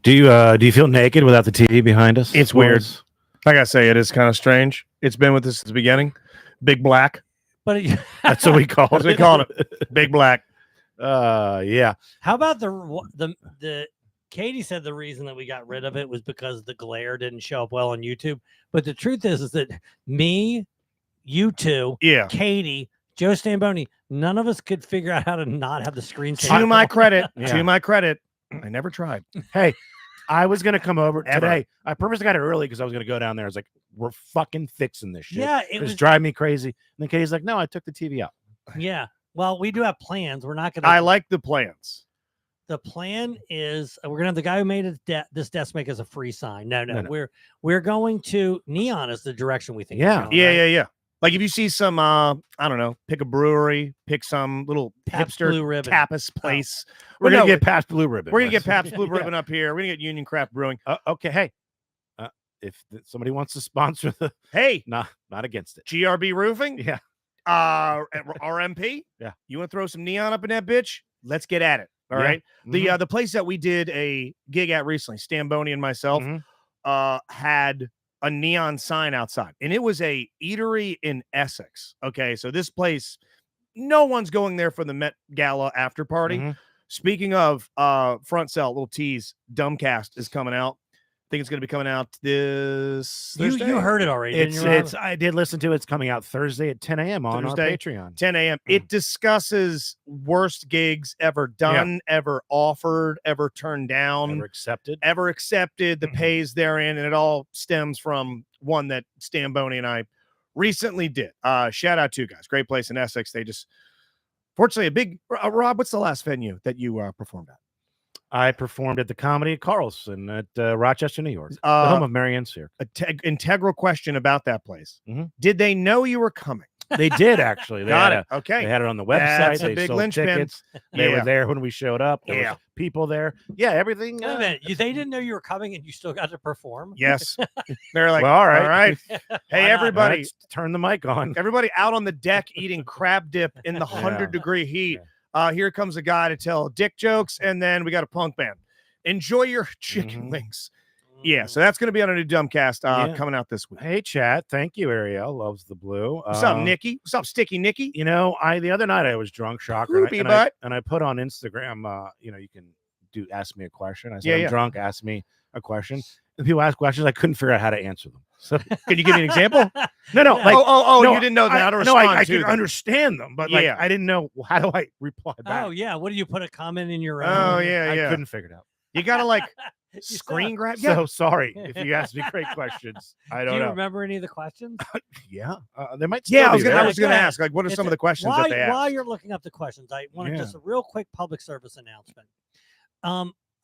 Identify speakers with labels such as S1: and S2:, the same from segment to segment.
S1: Do you feel naked without the TV behind us?
S2: It's weird. Like I say, it is kind of strange. It's been with us since the beginning. Big Black.
S3: But
S1: That's what we call
S2: That's
S1: it.
S2: what we call it. Big Black.
S1: Yeah.
S3: How about the Katie said the reason that we got rid of it was because the glare didn't show up well on YouTube. But the truth is that me, you two, Katie, Joe Stamboni, none of us could figure out how to not have the screen.
S2: To my credit, I never tried.
S1: Hey, I was gonna come over today. I purposely got it early because I was gonna go down there. I was like, "We're fucking fixing this shit."
S3: Yeah, it was
S1: driving me crazy. And then Katie's like, "No, I took the TV out."
S3: Yeah. Well, we do have plans. We're not gonna.
S2: I like the plans.
S3: The plan is we're gonna have the guy who made this desk make us a free sign. No. We're going to neon is the direction we think.
S2: Yeah. Like if you see some, I don't know, pick a brewery, pick some little hipster tapas place.
S1: We're gonna get Pabst Blue Ribbon.
S2: We're gonna get Pabst Blue Ribbon up here. We're gonna get Union Craft Brewing.
S1: Okay, hey, if somebody wants to sponsor the, not against it.
S2: GRB Roofing,
S1: yeah.
S2: RMP,
S1: yeah.
S2: You want to throw some neon up in that bitch? Let's get at it. All right. The place that we did a gig at recently, Stamboni and myself, had a neon sign outside, and it was a eatery in Essex. Okay, so this place, no one's going there for the Met Gala after party. Speaking of front cell, little tease, Dumbcast is coming out. I think it's going to be coming out this Thursday.
S3: You heard it already.
S1: I did listen to it. It's coming out Thursday at 10 a.m. on
S2: Thursday,
S1: our Patreon.
S2: 10 a.m. It discusses worst gigs ever done, ever offered, ever turned down, ever accepted, the pays therein, and it all stems from one that Stamboni and I recently did. Shout out to you guys. Great place in Essex. They just, fortunately, a big Rob. What's the last venue that you performed at?
S1: I performed at the Comedy at Carlson at Rochester, New York, the home of Marianne Sear.
S2: Integral question about that place. Did they know you were coming?
S1: They did, actually. They
S2: Got it. Okay.
S1: They had it on the website.
S2: That's
S1: they
S2: a big
S1: sold
S2: linchpin.
S1: tickets. They were there when we showed up. There was people there. Yeah, everything.
S3: Wait a minute. They didn't know you were coming and you still got to perform?
S2: Yes. They're like,
S1: well, all right.
S2: Hey, everybody.
S1: Let's turn the mic on.
S2: Everybody out on the deck eating crab dip in the 100-degree heat. Here comes a guy to tell dick jokes, and then we got a punk band. Enjoy your chicken wings. Yeah, so that's going to be on a new Dumbcast coming out this week.
S1: Hey, chat. Thank you, Ariel. Loves the blue.
S2: What's up, Nikki? What's up, Sticky Nikki?
S1: You know, the other night I was drunk, shocker. And I put on Instagram, you can ask me a question. I said, I'm drunk, ask me a question. And people ask questions, I couldn't figure out how to answer them. So
S2: can you give me an example?
S1: No. Like,
S2: no, you didn't know how to respond.
S1: I could understand them, but I didn't know how do I reply back.
S3: Oh yeah, what do you put a comment in your own?
S2: Oh yeah,
S1: I couldn't figure it out.
S2: You gotta screen grab.
S1: So sorry if you asked me great questions. I don't know.
S3: Do you remember any of the questions?
S1: Yeah, there might.
S2: I was gonna ask. Like, what are some of the questions that they asked?
S3: While you're looking up the questions, I want just a real quick public service announcement.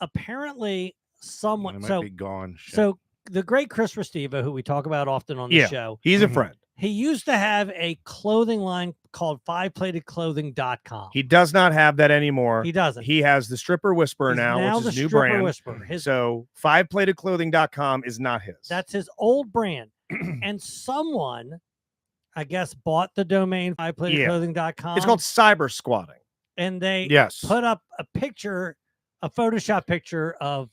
S3: Apparently, someone
S1: might be gone. Shit.
S3: So the great Chris Restiva, who we talk about often on the show,
S2: he's a friend.
S3: He used to have a clothing line called FivePlatedClothing.com.
S2: He does not have that anymore.
S3: He doesn't.
S2: He has the Stripper Whisperer now, which is his new brand. So FivePlatedClothing.com is not his.
S3: That's his old brand. And someone, I guess, bought the domain FivePlatedClothing.com.
S2: It's called cyber squatting.
S3: And they put up a Photoshop picture of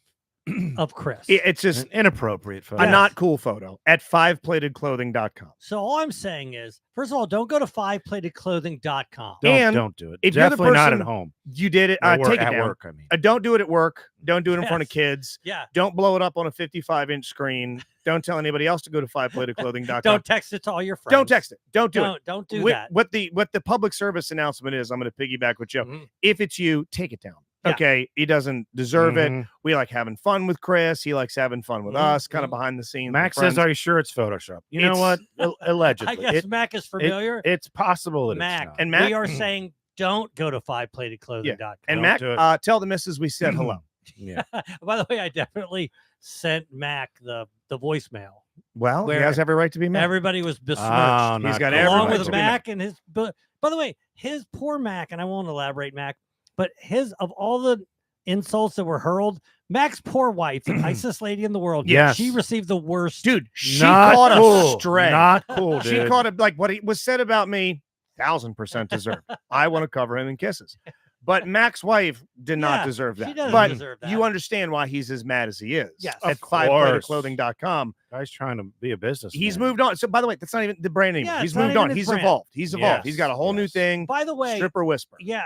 S3: Chris.
S2: It's just
S1: an inappropriate photo.
S2: A not cool photo at FivePlatedClothing.com.
S3: So all I'm saying is, first of all, don't go to FivePlatedClothing.com.
S1: Don't do it. If definitely you're the person, not at home.
S2: You did it. Take it down.
S1: Work, I mean.
S2: Don't do it at work. Don't do it in front of kids.
S3: Yeah.
S2: Don't blow it up on a 55-inch screen. Don't tell anybody else to go to FivePlatedClothing.com.
S3: Don't text it to all your friends.
S2: Don't text it. Don't do it.
S3: Don't do that.
S2: What the public service announcement is, I'm going to piggyback with Joe. If it's you, take it down. Okay, he doesn't deserve it. We like having fun with Chris. He likes having fun with us, kind of behind the scenes.
S1: Mac says, "Are you sure it's Photoshop?" You know what? Allegedly,
S3: I guess Mac is familiar.
S1: It's possible.
S3: Mac,
S2: and Mac,
S3: we are saying don't go to FivePlatedClothing.com.
S2: And Mac, tell the missus we said hello.
S1: Yeah.
S3: By the way, I definitely sent Mac the voicemail.
S2: Well, he has every right to be mad.
S3: Everybody was besmirched.
S2: He's got
S3: along with Mac and his. By the way, his poor Mac, and I won't elaborate, Mac, but of all the insults that were hurled, Mac's poor wife, the nicest lady in the world, she received the worst.
S2: Dude, she caught a stray.
S1: Not cool, dude.
S2: She caught it like what was said about me, 1,000% deserved. I want to cover him in kisses. But Mac's wife did not deserve that.
S3: She doesn't
S2: but
S3: deserve that.
S2: you understand why he's as mad as he is.
S3: Yes.
S2: At FivePlayerClothing.com.
S1: Guy's trying to be a business.
S2: He's moved on. So, by the way, that's not even the brand anymore.
S3: Yeah,
S2: he's
S3: it's not
S2: moved on.
S3: even his
S2: He's
S3: brand.
S2: evolved. He's evolved. He's got a whole new thing.
S3: By the way,
S2: Stripper Whisper.
S3: Yeah,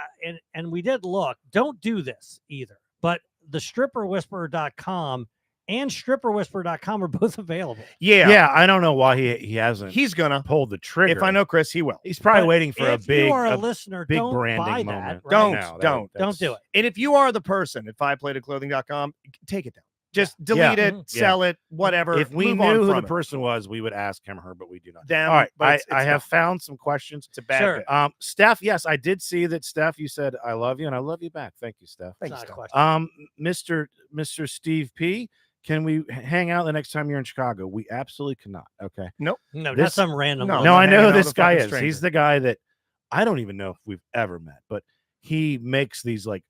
S3: and we did look. Don't do this either. But the stripperwhisperer.com and stripperwhisperer.com are both available.
S1: Yeah. I don't know why he hasn't.
S2: He's gonna
S1: pull the trigger.
S2: If I know Chris, he will.
S1: He's probably
S3: But
S1: waiting for a
S3: if
S1: big,
S3: you are a listener,
S1: big
S3: don't
S1: branding
S3: buy
S1: moment.
S3: that,
S1: Right?
S2: Don't
S3: do it.
S2: And if you are the person at FivePlayerClothing.com, take it down. Just delete it, sell it, whatever.
S1: If we
S2: Move on
S1: knew who
S2: from
S1: the
S2: it.
S1: person was, we would ask him or her, but we do not.
S2: Them,
S1: All right,
S2: but it's
S1: I have
S2: not.
S1: found some questions.
S2: It's a bad bit.
S1: Steph, yes, I did see that. Steph, you said I love you, and I love you back. Thank you, Steph.
S2: Thank you, Steph.
S1: Mr. Steve P. Can we hang out the next time you're in Chicago? We absolutely cannot. Okay.
S2: Nope.
S3: No, not some random.
S1: No, I know who this guy is.
S2: Stranger.
S1: He's the guy that I don't even know if we've ever met, but he makes these like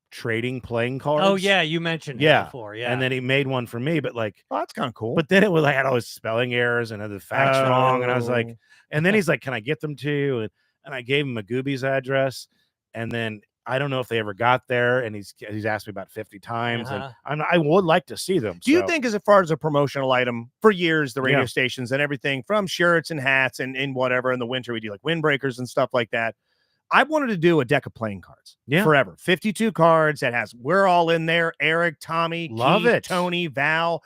S1: trading playing cards.
S3: Oh yeah, you mentioned him before. Yeah,
S1: and then he made one for me, but like,
S2: oh, that's kind of cool.
S1: But then it was I had all his spelling errors and had the facts wrong, and I was like, and then he's like, "Can I get them to you?" And I gave him a Gooby's address, and then I don't know if they ever got there, and he's asked me about 50 times, and I would like to see them.
S2: Do you think, as far as a promotional item, for years the radio stations and everything from shirts and hats and whatever in the winter we do like windbreakers and stuff like that. I wanted to do a deck of playing cards forever. 52 cards that has we're all in there. Eric, Tommy, Keith, Tony, Val,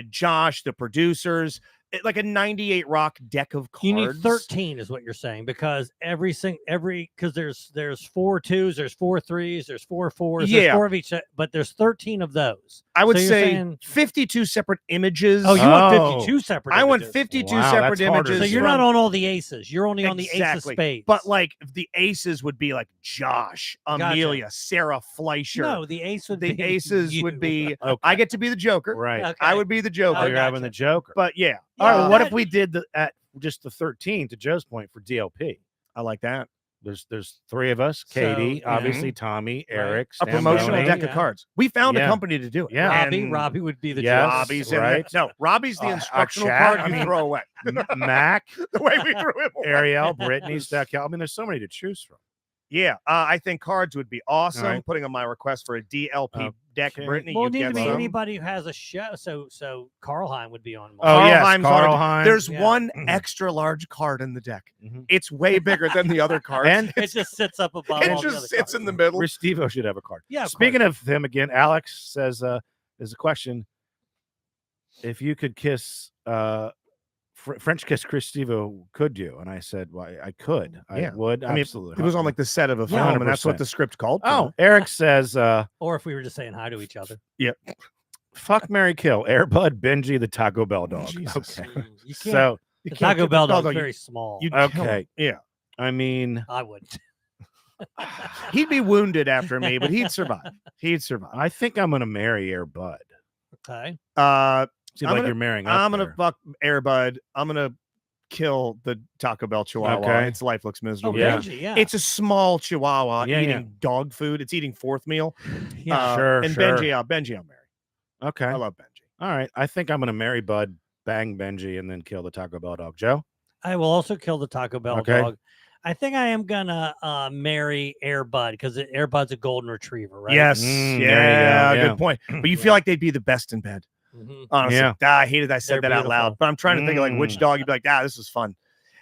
S2: Josh, the producers. Like a 98 rock deck of cards.
S3: You need 13 is what you're saying, because because there's 4 2s, there's 4 3s, there's 4 4s, there's 4 of each, but there's 13 of those.
S2: I would say 52 separate images.
S3: Oh, you want 52 separate images.
S2: I want 52 separate images.
S3: So you're not on all the aces. You're only on the ace of spades.
S2: But like the aces would be like Josh, Amelia, Sarah Fleischer.
S3: No, the aces
S2: would be I get to be the Joker.
S1: Right.
S2: Okay. I would be the Joker.
S1: Oh, you're having the Joker.
S2: But yeah.
S1: All right, well, what if we did at just the 13 to Joe's point for DLP?
S2: I like that.
S1: There's 3 of us, Katie, obviously Tommy, Eric,
S2: a promotional deck of cards. We found a company to do it.
S1: Yeah,
S3: Robbie would be the
S2: Robbie's right. No, Robbie's the instructional card you throw away.
S1: Mac,
S2: the way we threw him away.
S1: Ariel, Brittany, Steckel. I mean, there's so many to choose from.
S2: Yeah, I think cards would be awesome. Right. Putting on my request for a DLP deck, Brittany.
S3: Well, it needs to be anybody who has a show. So Karlheim would be on.
S1: Oh yes, Karlheim.
S2: There's one extra large card in the deck. It's way bigger than the other cards,
S3: and it just sits up above.
S2: It just sits in the middle.
S1: Rich Stevo should have a card.
S3: Yeah.
S1: Speaking of him again, Alex says, "There's a question. If you could kiss." French kiss Chris Stevo could you? And I said, well, I could. I would. Absolutely.
S2: It was on like the set of a film, and that's what the script called.
S1: Oh, Eric says,
S3: or if we were just saying hi to each other.
S2: Yep.
S1: Fuck, Mary, kill Airbud, Benji, the Taco Bell dog.
S2: Jesus.
S1: Okay.
S3: You can't, so the Taco Bell dog is very small.
S1: Okay. Yeah. I mean,
S3: I wouldn't.
S2: He'd be wounded after me, but he'd survive. He'd survive.
S1: I think I'm gonna marry Airbud.
S3: Okay.
S1: Seems like you're marrying.
S2: I'm gonna fuck Airbud. I'm gonna kill the Taco Bell Chihuahua.
S1: Okay.
S2: Its life looks miserable.
S3: Oh, Benji, yeah.
S2: It's a small Chihuahua eating dog food. It's eating fourth meal.
S3: Yeah,
S2: And Benji, I'll marry.
S1: Okay.
S2: I love Benji.
S1: All right. I think I'm gonna marry Bud, bang Benji, and then kill the Taco Bell dog. Joe?
S3: I will also kill the Taco Bell dog. I think I am gonna marry Airbud because Airbud's a golden retriever, right?
S2: Yes. Good point. But you feel like they'd be the best in bed. Honestly, I hated I said that out loud, but I'm trying to think of like which dog you'd be like, this was fun.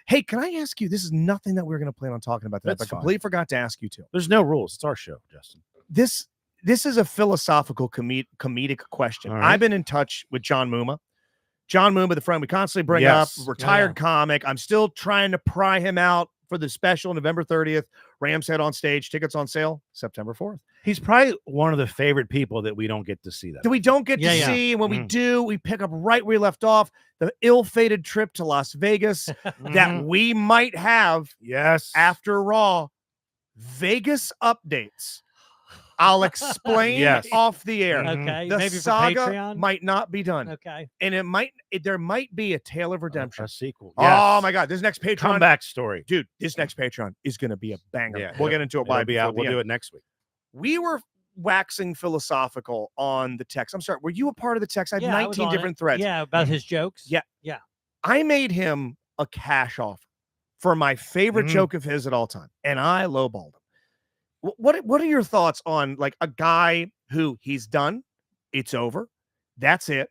S2: Hey, can I ask you? This is nothing that we were going to plan on talking about today, but I completely forgot to ask you too.
S1: There's no rules. It's our show, Justin.
S2: This is a philosophical comedic question. Right. I've been in touch with John Muma. John Muma, the friend we constantly bring up, retired comic. I'm still trying to pry him out for the special November 30th. Rams Head on stage. Tickets on sale September 4th.
S1: He's probably one of the favorite people that we don't get to see.
S2: That we don't get to see. And when we do, we pick up right where we left off. The ill-fated trip to Las Vegas that we might have.
S1: Yes.
S2: After Raw. Vegas updates. I'll explain off the air.
S3: Okay.
S2: The
S3: maybe
S2: saga
S3: for Patreon?
S2: might not be done.
S3: Okay.
S2: And there might be a Tale of Redemption.
S1: A sequel.
S2: Yes. Oh my God. This next Patreon.
S1: Comeback story.
S2: Dude, this next Patreon is going to be a banger.
S1: Yeah,
S2: we'll get into it.
S1: We'll do it next week.
S2: We were waxing philosophical on the text. I'm sorry. Were you a part of the text? I have 19 different threads.
S3: Yeah. About his jokes.
S2: Yeah.
S3: Yeah.
S2: I made him a cash offer for my favorite joke of his at all time. And I lowballed him. What are your thoughts on like a guy who he's done, it's over, that's it.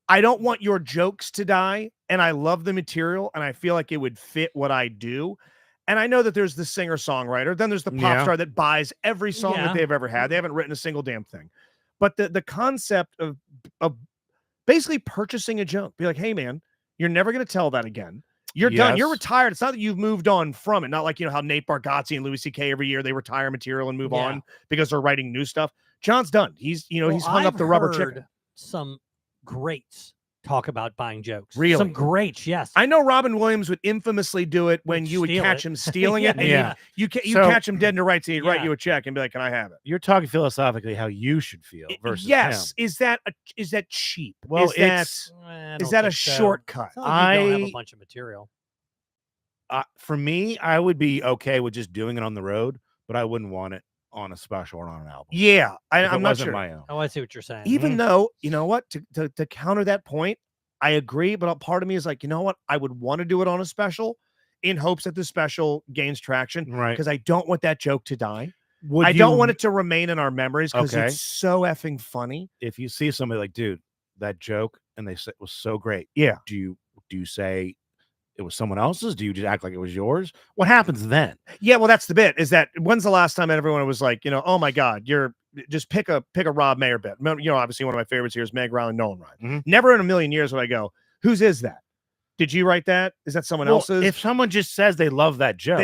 S2: I don't want your jokes to die, and I love the material, and I feel like it would fit what I do. And I know that there's the singer-songwriter, then there's the pop star that buys every song that they've ever had. They haven't written a single damn thing. But the concept of basically purchasing a joke, be like, hey man, you're never going to tell that again. You're done. You're retired. It's not that you've moved on from it. Not like, how Nate Bargatze and Louis C.K. every year they retire material and move on because they're writing new stuff. John's done. He's, he's hung up the rubber chicken.
S3: Some greats talk about buying jokes.
S2: Really?
S3: Some greats, yes.
S2: I know Robin Williams would infamously do it when you would catch him stealing it. And you catch him dead in the right, and he'd write you a check and be like, can I have it?
S1: You're talking philosophically how you should feel versus him.
S2: Is that cheap?
S1: Well,
S2: is that a shortcut?
S3: I don't have a bunch of material.
S1: For me, I would be okay with just doing it on the road, but I wouldn't want it on a special or on an album.
S2: Yeah, I'm not sure.
S1: My own.
S3: Oh, I see what you're saying.
S2: Even though, you know what, to counter that point, I agree, but part of me is like, you know what, I would want to do it on a special in hopes that the special gains traction,
S1: right?
S2: Because I don't want that joke to die. I don't want it to remain in our memories because it's so effing funny.
S1: If you see somebody like, dude, that joke, and they said it was so great.
S2: Yeah.
S1: Do you say it was someone else's? Do you just act like it was yours? What happens then?
S2: Yeah, well, that's the bit. Is that when's the last time that everyone was like, oh my God, you're just pick a Rob Mayer bit. Obviously one of my favorites here is Meg Ryan, Nolan Ryan. Never in a million years would I go, whose is that? Did you write that? Is that someone else's?
S1: If someone just says they love that joke,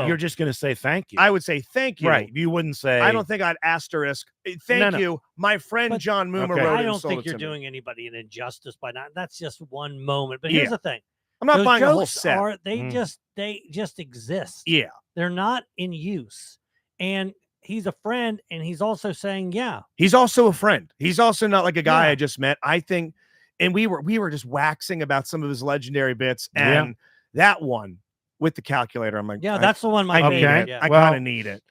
S1: you're just going to say thank you.
S2: I would say thank you.
S1: Right. You wouldn't say.
S2: I don't think I'd asterisk. Thank you. My friend John Moomer wrote it.
S3: I don't think you're doing anybody an injustice by not. That's just one moment. But here's the thing.
S2: I'm not buying a whole set.
S3: They just exist.
S2: Yeah.
S3: They're not in use. And he's a friend, and he's also saying,
S2: he's also a friend. He's also not like a guy I just met. I think, and we were just waxing about some of his legendary bits, and that one with the calculator, I'm like,
S3: that's the one.
S2: I kind of need it.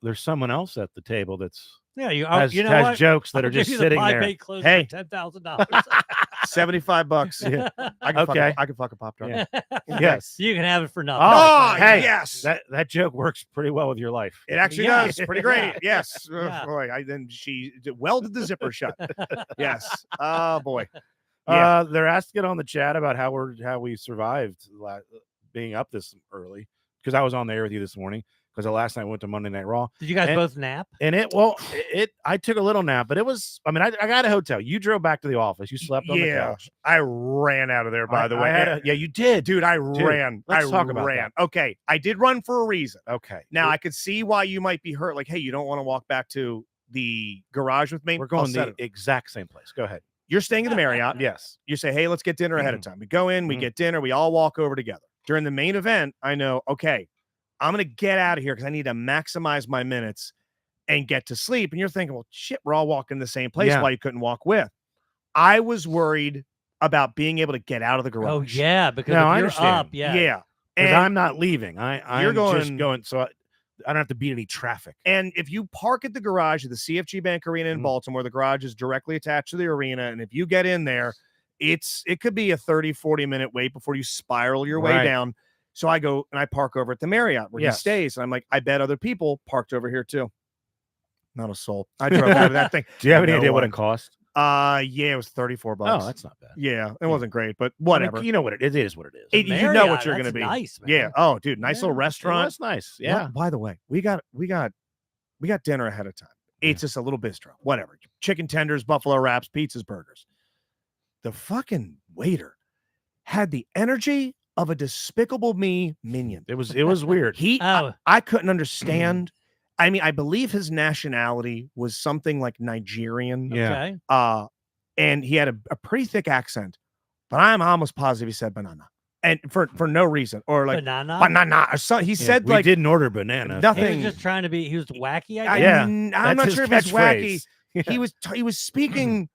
S1: There's someone else at the table that's
S3: has
S1: jokes that are just sitting there.
S3: Hey, $10,000.
S2: $75. Yeah. I can fuck a Pop Tart.
S1: Yes.
S3: You can have it for nothing.
S2: Oh, hey, yes.
S1: That joke works pretty well with your life.
S2: It actually does. Pretty great. Yes. Boy, then she welded the zipper shut. Yes. Oh boy.
S1: Yeah. They're asking on the chat about how we survived being up this early, because I was on the air with you this morning. Because last night I went to Monday Night Raw.
S3: Did you guys both nap?
S1: And I took a little nap, but it was, I got a hotel. You drove back to the office. You slept on the couch.
S2: I ran out of there, by the way.
S1: You did.
S2: Dude, I ran.
S1: Let's talk about that.
S2: Okay. I did run for a reason.
S1: Okay.
S2: Now I could see why you might be hurt. Like, hey, you don't want to walk back to the garage with me?
S1: We're going the exact same place. Go ahead.
S2: You're staying in the Marriott.
S1: Yes.
S2: You say, hey, let's get dinner ahead of time. We go in, we get dinner, we all walk over together. During the main event, I know, okay, I'm going to get out of here because I need to maximize my minutes and get to sleep. And you're thinking, well, shit, we're all walking the same place while you couldn't walk with. I was worried about being able to get out of the garage.
S3: Oh, yeah, because if
S1: I
S3: you're
S1: understand.
S3: up,
S2: Yeah.
S1: Because I'm not leaving. I'm just going, so I don't have to beat any traffic.
S2: And if you park at the garage at the CFG Bank Arena in Baltimore, the garage is directly attached to the arena. And if you get in there, it could be a 30, 40-minute wait before you spiral your way down. So I go and I park over at the Marriott where he stays. And I'm like, I bet other people parked over here too. Not a soul. I drove over that thing.
S1: Do you have any idea what it cost?
S2: Yeah, it was $34.
S1: Oh, that's not bad.
S2: Yeah, it wasn't great, but whatever.
S1: You know what it is. It is what it is.
S2: You know what you're going to be.
S3: Nice, man.
S2: Yeah. Oh, dude, nice little restaurant.
S1: That's nice. Yeah.
S2: Well, by the way, we got dinner ahead of time. It's just a little bistro. Whatever. Chicken tenders, buffalo wraps, pizzas, burgers. The fucking waiter had the energy of a Despicable Me minion.
S1: It was weird.
S2: I couldn't understand. I mean, I believe his nationality was something like Nigerian.
S3: Yeah.
S2: Okay. And he had a pretty thick accent, but I'm almost positive he said banana, and for no reason, or like banana or something. He said
S1: we didn't order banana.
S2: Nothing.
S3: He was just trying to be. He was wacky.
S2: I'm not sure if he's wacky. He was speaking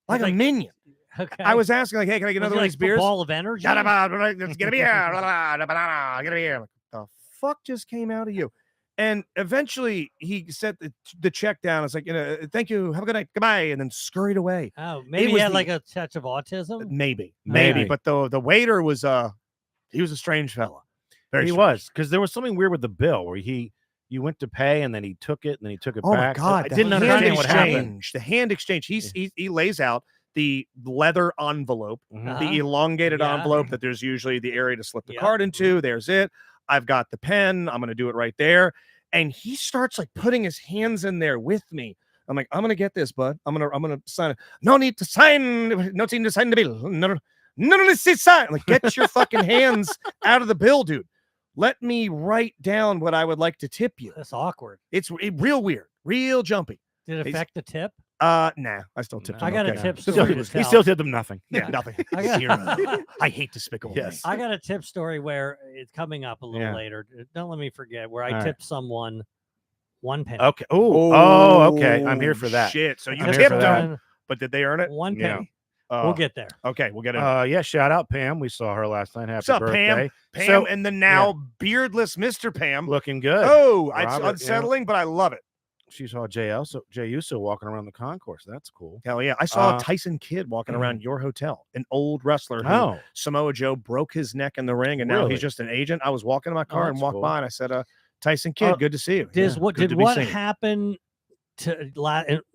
S2: like a minion.
S3: Okay.
S2: I was asking, like, hey, can I get another one of these beers?
S3: Ball of energy.
S2: Let's get a beer. Get a beer. Like, the fuck just came out of you? And eventually he set the check down. It's like, thank you. Have a good night. Goodbye. And then scurried away.
S3: Oh, maybe he had like a touch of autism.
S2: Maybe. But the waiter was he was a strange fella.
S1: He was, because there was something weird with the bill where he you went to pay and then he took it and then he took it
S2: Oh
S1: back.
S2: my God!
S1: I
S2: the
S1: didn't
S2: hand
S1: understand what happened.
S2: exchange. The hand exchange. He lays out the leather envelope,
S1: Mhm.
S2: the elongated
S3: Yeah.
S2: envelope that there's usually the area to slip the
S3: Yeah.
S2: card into. There's it. I've got the pen. I'm going to do it right there. And he starts like putting his hands in there with me. I'm like, I'm going to get this, bud. I'm going to sign it. No need to sign. No need to sign the bill. No need to sign. Like, get your fucking hands out of the bill, dude. Let me write down what I would like to tip you.
S3: That's awkward.
S2: It's real weird, real jumpy.
S3: Did it affect the tip?
S2: Nah, I still tipped
S1: No.
S2: him.
S3: I got
S2: okay.
S3: a tip
S2: Still
S3: story
S2: good.
S3: to
S1: He
S3: tell.
S1: still tipped him nothing.
S2: Yeah, nothing.
S3: I got-
S2: Zero. I hate Despicable
S1: Yes.
S2: Me.
S3: I got a tip story where it's coming up a little
S1: Yeah.
S3: later. Don't let me forget where I
S1: All right.
S3: tipped someone 1 penny.
S1: Okay. Oh, okay. I'm here for that.
S2: Shit. So you
S1: I'm here
S2: tipped
S1: for
S2: them,
S1: that.
S2: but did they earn it?
S3: 1
S1: Yeah.
S3: penny. We'll get there.
S2: Okay, we'll get it.
S1: Yeah, shout out Pam. We saw her last night. Happy
S2: What's up,
S1: birthday.
S2: Pam?
S1: So,
S2: And the now beardless Mr. Pam.
S1: looking good.
S2: Oh, it's
S1: Robert,
S2: unsettling, but I love it.
S1: She saw Jay Uso walking around the concourse. That's cool.
S2: Hell yeah. I saw
S1: Uh,
S2: a Tyson Kidd walking around your hotel, an old wrestler who
S1: Oh,
S2: Samoa Joe broke his neck in the ring, and now
S1: Really?
S2: he's just an agent. I was walking in my car and
S1: that's
S2: walked
S1: cool.
S2: by, and I said, Tyson Kidd, good to see you.
S3: Did
S2: Yeah,
S3: what
S2: good
S3: did
S2: to be
S3: what
S2: seen.
S3: happened to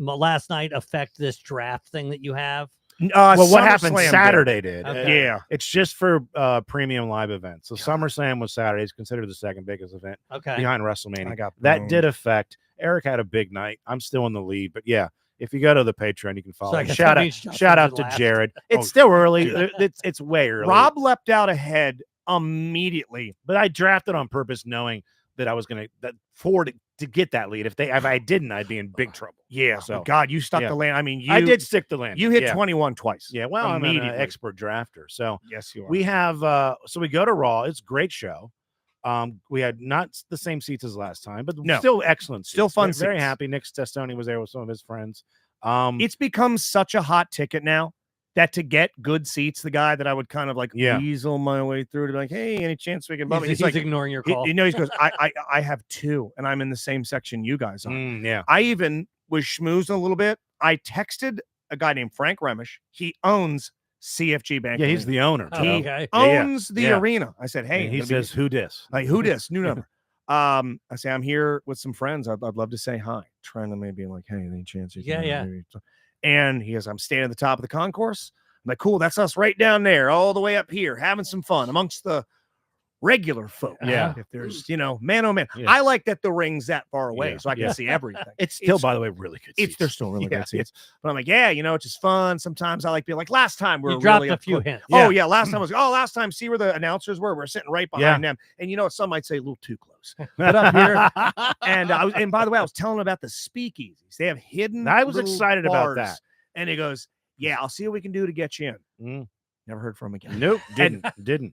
S3: last night affect this draft thing that you have?
S1: well, what happened
S2: SummerSlam did.
S1: Saturday did.
S3: Okay.
S2: Yeah.
S1: It's just for premium live events. So SummerSlam was Saturday. It's considered the second biggest event
S3: Okay.
S1: behind WrestleMania.
S2: I got
S1: That
S2: boned.
S1: did affect. Eric had a big night. I'm still in the lead, but yeah, if you go to the Patreon, you can follow.
S3: I
S1: me.
S3: guess
S1: Shout
S3: that
S1: out,
S3: means Justin
S1: shout out
S3: did
S1: to
S3: last.
S1: Jared. It's
S2: Oh,
S1: still early.
S2: dude.
S1: It's way early.
S2: Rob leapt out ahead immediately.
S1: but I drafted on purpose, knowing that I was going to get that lead. If I didn't, I'd be in big trouble.
S2: Yeah.
S1: So,
S2: So God, you stuck
S1: yeah.
S2: the land. I mean,
S1: I did stick the land.
S2: You hit
S1: yeah.
S2: 21 twice.
S1: Yeah, well, I'm an
S2: immediately.
S1: expert drafter. So
S2: Yes, you are.
S1: we have so we go to Raw. It's a great show. We had not the same seats as last time, but
S2: No.
S1: still excellent.
S2: Still
S1: seats.
S2: fun
S1: Very
S2: seats.
S1: happy. Nick Testoni was there with some of his friends.
S2: It's become such a hot ticket now that to get good seats, the guy that I would kind of like
S1: Yeah.
S2: weasel my way through to be like, hey, any chance we can bump?
S3: He's
S2: He's like,
S3: ignoring your
S2: he
S3: call.
S2: goes, I have two, and I'm in the same section you guys are.
S1: yeah.
S2: I even was schmoozing a little bit. I texted a guy named Frank Remish. He owns CFG Bank.
S1: Yeah, he's
S2: Arena.
S1: the owner.
S3: Oh,
S1: Joe.
S3: okay.
S1: Yeah, yeah.
S2: Owns the
S1: Yeah.
S2: arena. I said, hey,
S1: And he
S2: I'm gonna be-
S1: says, "Who dis?"
S2: like, who dis? New number. I say, I'm here with some friends. I'd love to say hi. Trying to maybe like, hey, any chance you can?
S3: Yeah.
S2: maybe-" And he goes, I'm standing at the top of the concourse. I'm like, cool, that's us right down there, all the way up here, having some fun amongst the regular folk.
S1: Yeah.
S2: If there's, man, oh man.
S1: Yeah.
S2: I like that the ring's that far away,
S1: Yeah,
S2: so I can
S1: yeah.
S2: see everything.
S1: It's still, by the way, really good.
S2: They're
S1: seats.
S2: still really
S1: Yeah,
S2: good seats. But I'm like, yeah, it's just fun. Sometimes I like being like, last time we
S3: You
S2: were
S3: dropped
S2: really
S3: a
S2: up
S3: few
S2: close.
S3: hints.
S2: Oh yeah, last time last time. See where the announcers were? We're sitting right behind
S1: Yeah.
S2: them, and some might say a little too close. But up here, and by the way, I was telling him about the speakeasies. They have hidden.
S1: I was
S2: little
S1: excited about
S2: bars.
S1: that.
S2: And he goes, yeah, I'll see what we can do to get you in.
S1: Mm.
S2: Never heard from him again.
S1: Nope, didn't.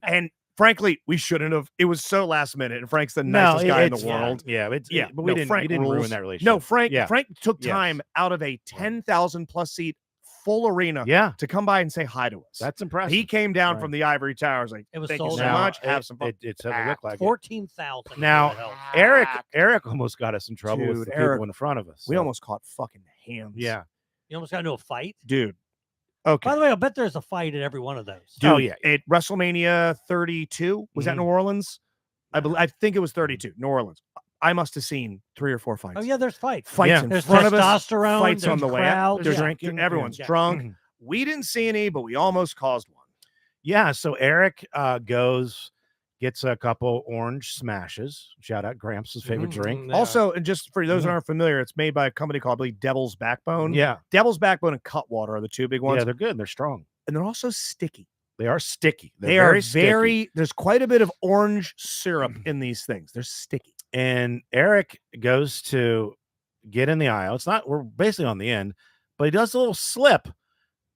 S2: And frankly, we shouldn't have. It was so last minute, and Frank's the nicest guy in the
S1: it's-
S2: world.
S1: Yeah,
S2: Yeah,
S1: but we
S2: no,
S1: didn't.
S2: Frank
S1: We didn't
S2: rules.
S1: ruin that relationship.
S2: No, Frank.
S1: Yeah.
S2: Frank took
S1: Yes.
S2: time out of a 10,000 plus seat full arena
S1: Yeah,
S2: to come by and say hi to us.
S1: that's impressive.
S2: He came down
S1: Right.
S2: from the Ivory Towers like,
S3: It was
S2: thank you
S3: sold
S2: so
S3: out.
S2: much.
S1: Now,
S2: Have some fun.
S1: It said it looked like it.
S3: 14,000.
S1: Now, Eric almost got us in trouble with
S2: Dude,
S1: the
S2: Eric,
S1: people in front of us.
S2: We
S1: so,
S2: almost caught fucking hands.
S1: yeah.
S3: You almost got into a fight.
S2: Dude. Okay.
S3: By the way, I bet there's a fight at every one of those.
S2: Dude,
S1: Oh, yeah.
S2: At WrestleMania 32, was that
S1: Mhm.
S2: New Orleans? I think it was 32, New Orleans. I must have seen 3 or 4 fights.
S3: Oh yeah, there's fights.
S2: Fights
S1: Yeah.
S2: in
S3: There's
S2: front of us.
S3: testosterone.
S2: Fights
S3: there's
S2: on the way out.
S3: crowds,
S2: There's
S3: yeah.
S1: drinking.
S2: Everyone's
S3: Yeah.
S2: drunk.
S1: Mhm.
S2: We didn't see any, but we almost caused one.
S1: Yeah, so Eric gets a couple orange smashes. Shout out Gramps' favorite drink.
S3: Yeah.
S2: Also, and just for those
S1: Mhm.
S2: that aren't familiar, it's made by a company called, I believe, Devil's Backbone.
S1: Yeah,
S2: Devil's Backbone and Cutwater are the two big ones.
S1: yeah, they're good. They're strong.
S2: And they're also sticky.
S1: They are sticky. They're
S2: They are
S1: very sticky.
S2: very, there's quite a bit of orange syrup in these things. They're sticky.
S1: And Eric goes to get in the aisle. We're basically on the end, but he does a little slip,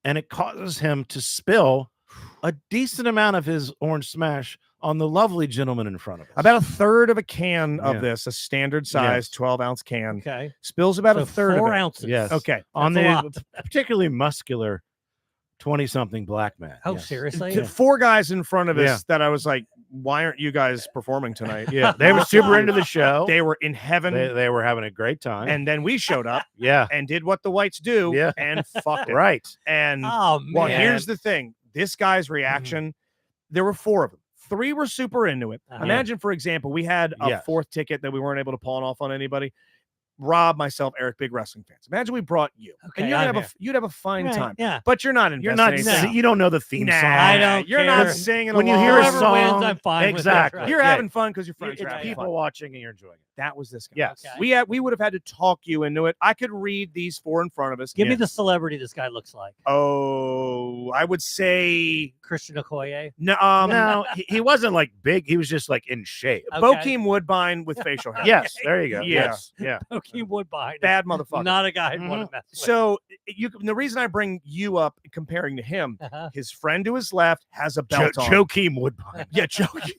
S1: and it causes him to spill a decent amount of his orange smash on the lovely gentleman in front of us.
S2: About a third of a can of
S1: Yeah.
S2: this, a standard size
S1: Yes.
S2: 12-ounce can,
S3: Okay.
S2: spills about
S3: So
S2: a third
S3: 4
S2: of it.
S3: ounces.
S1: Yes.
S2: Okay.
S1: on
S3: That's a
S1: the
S3: lot.
S1: particularly muscular 20-something black man.
S3: Oh,
S1: Yes.
S3: seriously?
S2: To 4 guys in front of us
S1: Yeah.
S2: that I was like, why aren't you guys performing tonight?
S1: Yeah, they were super into the show.
S2: They were in heaven.
S1: They were having a great time.
S2: And then we showed up
S1: yeah,
S2: and did what the whites do
S1: Yeah.
S2: and fucked it.
S1: right.
S2: And
S3: Oh man.
S2: well, here's the thing. This guy's reaction, there were 4 of them. 3 were super into it. Imagine, for example, we had a 4th ticket that we weren't able to pawn off on anybody. Rob, myself, Eric, big wrestling fans. Imagine we brought you, and you'd have a fine time.
S3: Yeah,
S2: but you're not invested.
S1: You don't know the theme song.
S3: I don't.
S2: You're not singing.
S1: When you hear a song,
S3: wins, I'm fine.
S1: Exactly.
S3: With
S2: you're having fun because your friends are
S1: it's
S2: having
S1: people
S2: fun.
S1: watching and you're enjoying it.
S2: That was this guy.
S1: Yes.
S3: Okay.
S2: We would have had to talk you into it. I could read these 4 in front of us.
S3: Give me the celebrity this guy looks like.
S2: Oh, I would say
S3: Christian Okoye.
S2: no.
S1: No, he wasn't like big. He was just like in shape.
S3: Okay.
S2: Bokeem Woodbine with facial hair.
S1: Yes, there you go.
S2: Yeah.
S1: Yes, yeah.
S3: Bokeem Woodbine.
S2: Bad motherfucker.
S3: Not a guy I'd want to mess with.
S2: So the reason I bring you up comparing to him, his friend to his left has a belt on.
S1: Joakim Woodbine.
S2: Yeah, Joakim.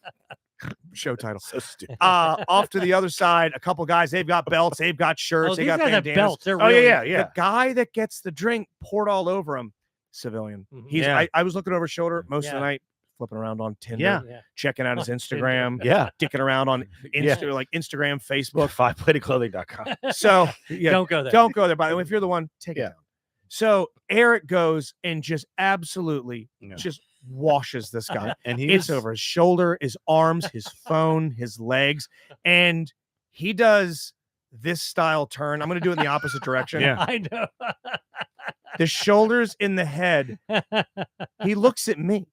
S2: Show title.
S1: So stupid.
S2: Off to the other side, a couple guys, they've got belts, they've got shirts, they
S3: these
S2: got
S3: guys have
S2: bandanas.
S3: belts. They're
S1: Oh
S3: really,
S1: yeah.
S2: The guy that gets the drink poured all over him, civilian. He's I was looking over his shoulder most of the night, flipping around on Tinder, checking out his Instagram, dicking around on like Instagram, Facebook,
S1: 5playdclothing.com.
S2: So
S3: don't go there.
S2: Don't go there. By the way, if you're the one, take it down. So Eric goes and just absolutely just washes this guy.
S1: And
S2: it's over his shoulder, his arms, his phone, his legs. And he does this style turn. I'm going to do it in the opposite direction.
S1: Yeah.
S3: I know.
S2: The shoulders in the head. He looks at me.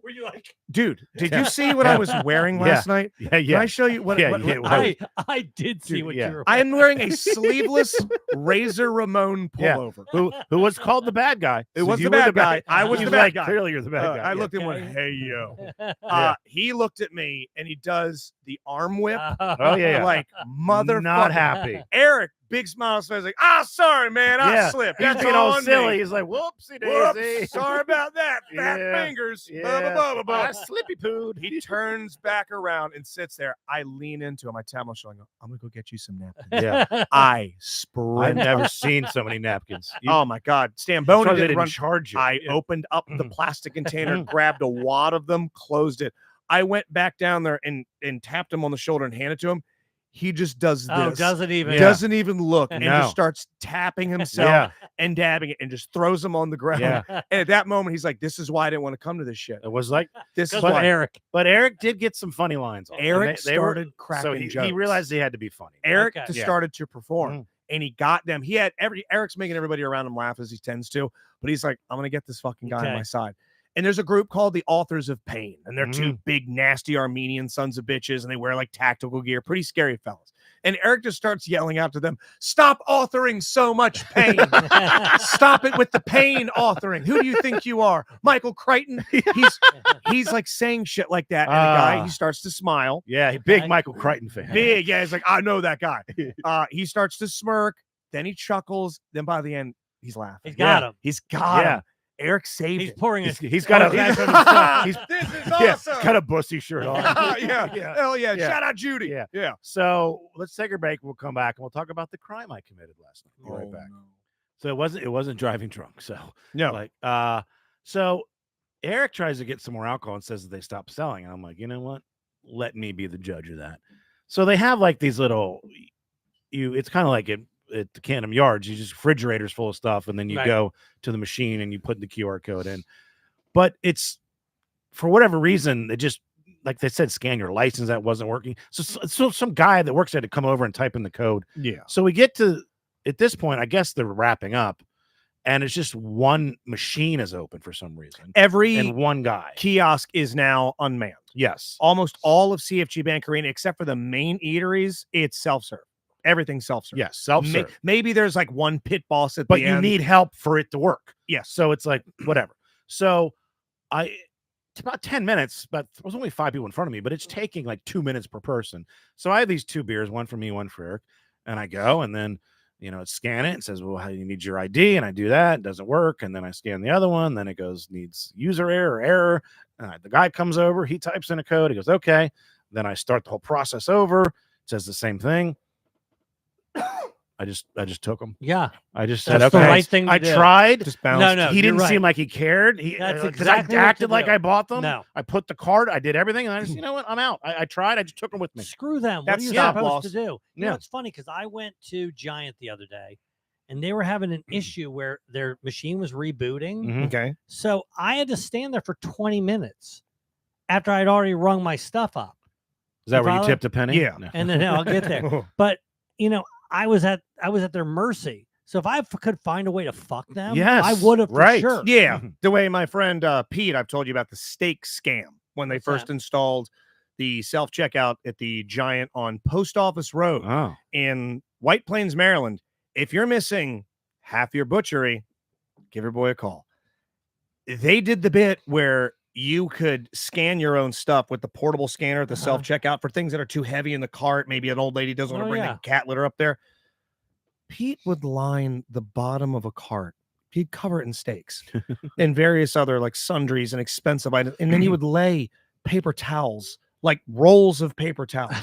S3: Were you like,
S2: dude, did you see what I was wearing last night?
S1: Yeah,
S2: Can I show you what
S3: I did see what you were
S2: I am wearing a sleeveless Razor Ramon pullover.
S1: Who was called the bad guy?
S2: It was the bad guy. I was the bad guy.
S1: Clearly, you're the bad guy.
S2: I looked at him and went, "Hey yo." He looked at me and he does the arm whip.
S1: Oh yeah,
S2: like motherfucker.
S1: Not happy.
S2: Eric, big smile on his face, like, sorry, man, I slipped.
S1: He's
S2: That's
S1: being all
S2: on
S1: silly.
S2: me.
S1: He's like, whoopsie daisy.
S2: Whoops, sorry about that. Fat fingers.
S1: I slippy pooed.
S2: He turns back around and sits there. I lean into him. I tap him on the shoulder. I go, I'm gonna go get you some napkins.
S1: Yeah.
S2: I sprint.
S1: I've never seen so many napkins.
S2: Oh my God. Stamboni
S1: didn't
S2: run.
S1: charge you.
S2: I opened up the plastic container, grabbed a wad of them, closed it. I went back down there and tapped him on the shoulder and handed it to him. He just does this.
S3: Oh, doesn't
S2: even look and just starts tapping himself and dabbing it and just throws him on the ground.
S1: Yeah.
S2: And at that moment, he's like, "This is why I didn't want to come to this shit."
S1: It was like
S2: this is
S3: but
S2: why.
S3: Eric.
S1: But Eric did get some funny lines.
S2: Eric started cracking
S1: so
S2: jokes.
S1: he realized he had to be funny.
S2: Eric started to perform, and he got them. He had Eric's making everybody around him laugh as he tends to, but he's like, "I'm gonna get this fucking guy on my side." And there's a group called the Authors of Pain, and they're two big, nasty Armenian sons of bitches, and they wear like tactical gear, pretty scary fellas. And Eric just starts yelling out to them, "Stop authoring so much pain. Stop it with the pain authoring. Who do you think you are? Michael Crichton?" He's like saying shit like that. And the guy, he starts to smile.
S1: Yeah, big Michael Crichton fan.
S2: Big, yeah. He's like, "I know that guy." He starts to smirk, then he chuckles, then by the end, he's laughing.
S3: He's got him.
S2: He's got him. Eric saved
S3: He's
S2: it.
S3: pouring
S1: He's got a
S2: this is awesome.
S1: got a bussy shirt on.
S2: Yeah. Hell yeah. Shout out Judy. Yeah.
S1: So let's take a break. We'll come back and we'll talk about the crime I committed last night. Be right back.
S2: No.
S1: So it wasn't driving drunk. So
S2: no.
S1: So Eric tries to get some more alcohol and says that they stopped selling. And I'm like, you know what? Let me be the judge of that. So they have like these little it's kind of like at the Canham Yards, you just refrigerators full of stuff, and then you go to the machine and you put the QR code in. But it's for whatever reason, it just like they said, scan your license, that wasn't working. So some guy that works there to come over and type in the code.
S2: Yeah.
S1: So we get to at this point, I guess they're wrapping up, and it's just one machine is open for some reason.
S2: And
S1: one guy
S2: kiosk is now unmanned.
S1: Yes.
S2: Almost all of CFG Bank Arena, except for the main eateries, it's self-serve. Everything's self-serve.
S1: Yes, self-serve.
S2: Maybe there's like one pit boss at
S1: but
S2: the
S1: you
S2: end.
S1: need help for it to work.
S2: Yes.
S1: So it's like whatever. So it's about 10 minutes, but there was only 5 people in front of me, but it's taking like 2 minutes per person. So I have these 2 beers, one for me, one for Eric, and I go and then scan it and says, well, how do you need your ID? And I do that, it doesn't work. And then I scan the other one, then it goes needs user error. The guy comes over, he types in a code, he goes, okay. Then I start the whole process over. It says the same thing. I just took him.
S3: Yeah.
S1: I just said,
S3: That's
S1: okay.
S3: the right thing to
S1: I
S3: do.
S1: tried.
S2: Just bounced.
S3: No,
S1: He didn't
S3: you're
S1: seem
S3: right.
S1: like he cared.
S3: That's
S1: Because
S3: exactly
S1: I
S3: what
S1: acted
S3: to
S1: like
S3: do.
S1: I bought them.
S3: No.
S1: I put the card. I did everything, and I just, you know what? I'm out. I tried. I just took them with me.
S3: Screw them. What
S2: That's
S3: are you
S2: stop
S3: supposed
S2: loss.
S3: to do? You
S1: Yeah.
S3: know, it's funny because I went to Giant the other day, and they were having an issue where their machine was rebooting.
S1: Mhm.
S2: Okay.
S3: So I had to stand there for 20 minutes after I'd already rung my stuff up.
S1: Is that
S3: You
S1: where you
S3: follow?
S1: tipped a penny?
S2: Yeah.
S1: No.
S3: And then I'll get there. But I was at their mercy. So if I could find a way to fuck them,
S1: Yes,
S3: I would have for
S1: right.
S3: sure.
S2: Yeah, the way my friend Pete, I've told you about the steak scam when they
S3: What's
S2: first
S3: that?
S2: installed the self-checkout at the Giant on Post Office Road
S1: Oh.
S2: in White Plains, Maryland. If you're missing half your butchery, give your boy a call. They did the bit where you could scan your own stuff with the portable scanner at the self-checkout for things that are too heavy in the cart. Maybe an old lady doesn't want to bring the cat litter up there. Pete would line the bottom of a cart. He'd cover it in steaks and various other like sundries and expensive items. And then he would lay paper towels, like rolls of paper towels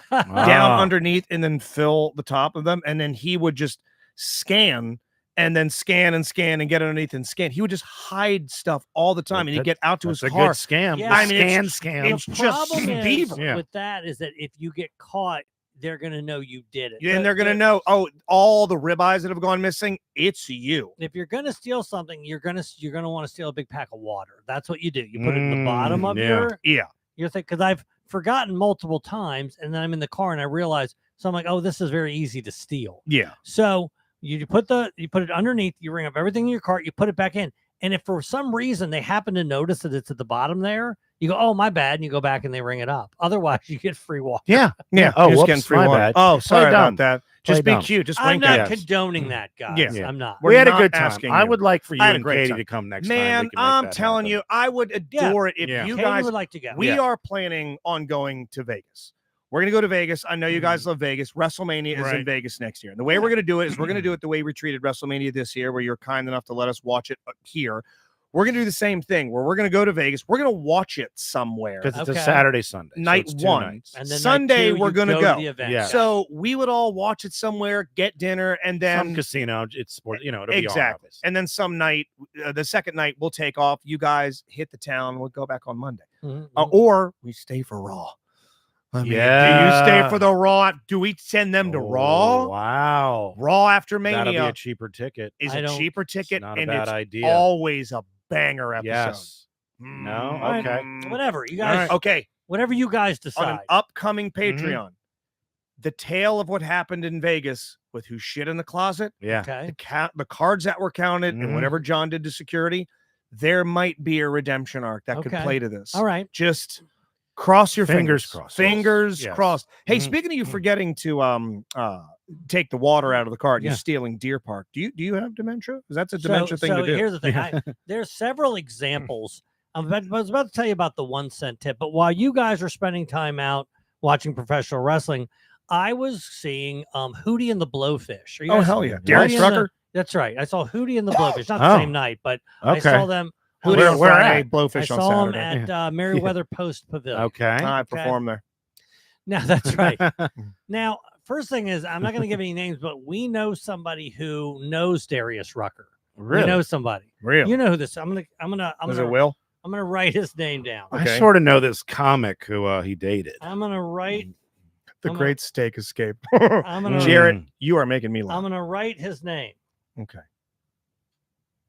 S2: down underneath and then fill the top of them. And then he would just scan and then scan and scan and get underneath and scan. He would just hide stuff all the time. And he'd get out to his
S1: That's
S2: car.
S1: a good scam.
S3: Yeah.
S2: I mean,
S1: scam.
S2: it's
S3: The
S2: just
S3: problem is
S2: beaver.
S3: with that is that if you get caught, they're gonna know you did it.
S2: And they're gonna know, oh, all the ribeyes that have gone missing, it's you.
S3: If you're gonna steal something, you're gonna want to steal a big pack of water. That's what you do. You put it in the bottom of your thing. Because I've forgotten multiple times, and then I'm in the car and I realize. So I'm like, oh, this is very easy to steal.
S2: Yeah.
S3: So you put it underneath. You ring up everything in your cart. You put it back in. And if for some reason they happen to notice that it's at the bottom there, you go, oh, my bad. And you go back and they ring it up. Otherwise, you get free water.
S1: Yeah.
S2: Oh,
S1: Whoops,
S2: getting free
S1: my
S2: water.
S1: bad.
S2: Oh, sorry
S1: dumb.
S2: about that.
S1: Play
S2: Just be
S1: dumb.
S2: cute. Just
S3: I'm
S2: wink
S3: not
S2: at us.
S3: condoning that, guys.
S2: Yeah.
S3: I'm not.
S1: We had a
S2: not
S1: good time.
S2: asking
S1: I
S2: you.
S1: would like for you
S2: I had a
S1: and
S2: great
S1: Katie
S2: time.
S1: to come next time.
S2: Man,
S1: We can make
S2: I'm
S1: that
S2: telling
S1: happen.
S2: you, I would adore it if you
S3: Katie
S2: guys
S3: would like to go.
S2: We are planning on going to Vegas. We're going to go to Vegas. I know you guys love Vegas. WrestleMania is in Vegas next year. And the way we're going to do it is we're going to do it the way we treated WrestleMania this year, where you're kind enough to let us watch it here. We're going to do the same thing where we're going to go to Vegas. We're going to watch it somewhere.
S1: Because it's a Saturday, Sunday.
S2: Night
S1: so it's 2
S2: one.
S1: nights.
S3: And then
S2: Sunday,
S3: night 2,
S2: we're going to go.
S3: the event.
S1: Yeah.
S2: So we would all watch it somewhere, get dinner, and then
S1: Some casino. It's sport. It'll be
S2: exactly.
S1: all
S2: And then some night, the second night, we'll take off. You guys hit the town. We'll go back on Monday. Or we stay for Raw. I mean, do you stay for the Raw? Do we send them to Raw?
S1: Wow.
S2: Raw after Mania.
S1: That'll be a cheaper ticket.
S2: Is a cheaper ticket,
S1: not a
S2: and
S1: bad
S2: it's
S1: idea.
S2: always a banger episode.
S1: Yes. No? Okay.
S3: Whatever. You guys.
S2: Okay.
S3: Whatever you guys
S2: On
S3: decide.
S2: an upcoming Patreon, the tale of what happened in Vegas with who shit in the closet.
S1: Yeah.
S3: Okay.
S2: The cards that were counted and whatever John did to security, there might be a redemption arc that could play to this.
S3: All right.
S2: Just cross your
S1: Fingers
S2: fingers.
S1: crossed.
S2: Fingers
S1: Yes.
S2: crossed. Hey, speaking of you forgetting to take the water out of the cart, you're stealing Deer Park. Do you have dementia? Because that's a dementia thing to do.
S3: Here's the thing. There's several examples. I was about to tell you about the 1 cent tip, but while you guys are spending time out watching professional wrestling, I was seeing Hootie and the Blowfish. Are you guys-
S2: hell yeah.
S3: Hootie
S2: Derek
S3: and
S2: Strucker?
S3: That's right. I saw Hootie and the Blowfish, not the same night, but I saw them.
S2: Hootie on
S1: Where
S2: Friday,
S1: at?
S2: Blowfish
S3: I
S2: on
S3: saw them
S2: Saturday.
S3: at Meriwether Post Pavilion.
S1: Okay.
S2: I performed there.
S3: Now, that's right. Now, first thing is, I'm not going to give any names, but we know somebody who knows Darius Rucker.
S1: Really?
S3: We know somebody.
S2: Really?
S3: You know who this? I'm
S2: Was
S3: gonna
S2: it Will?
S3: I'm gonna write his name down.
S1: I sort of know this comic who he dated.
S3: I'm gonna write.
S2: The
S3: I'm
S2: Great Steak Escape.
S3: I'm gonna.
S2: Jared, you are making me laugh.
S3: I'm gonna write his name.
S2: Okay.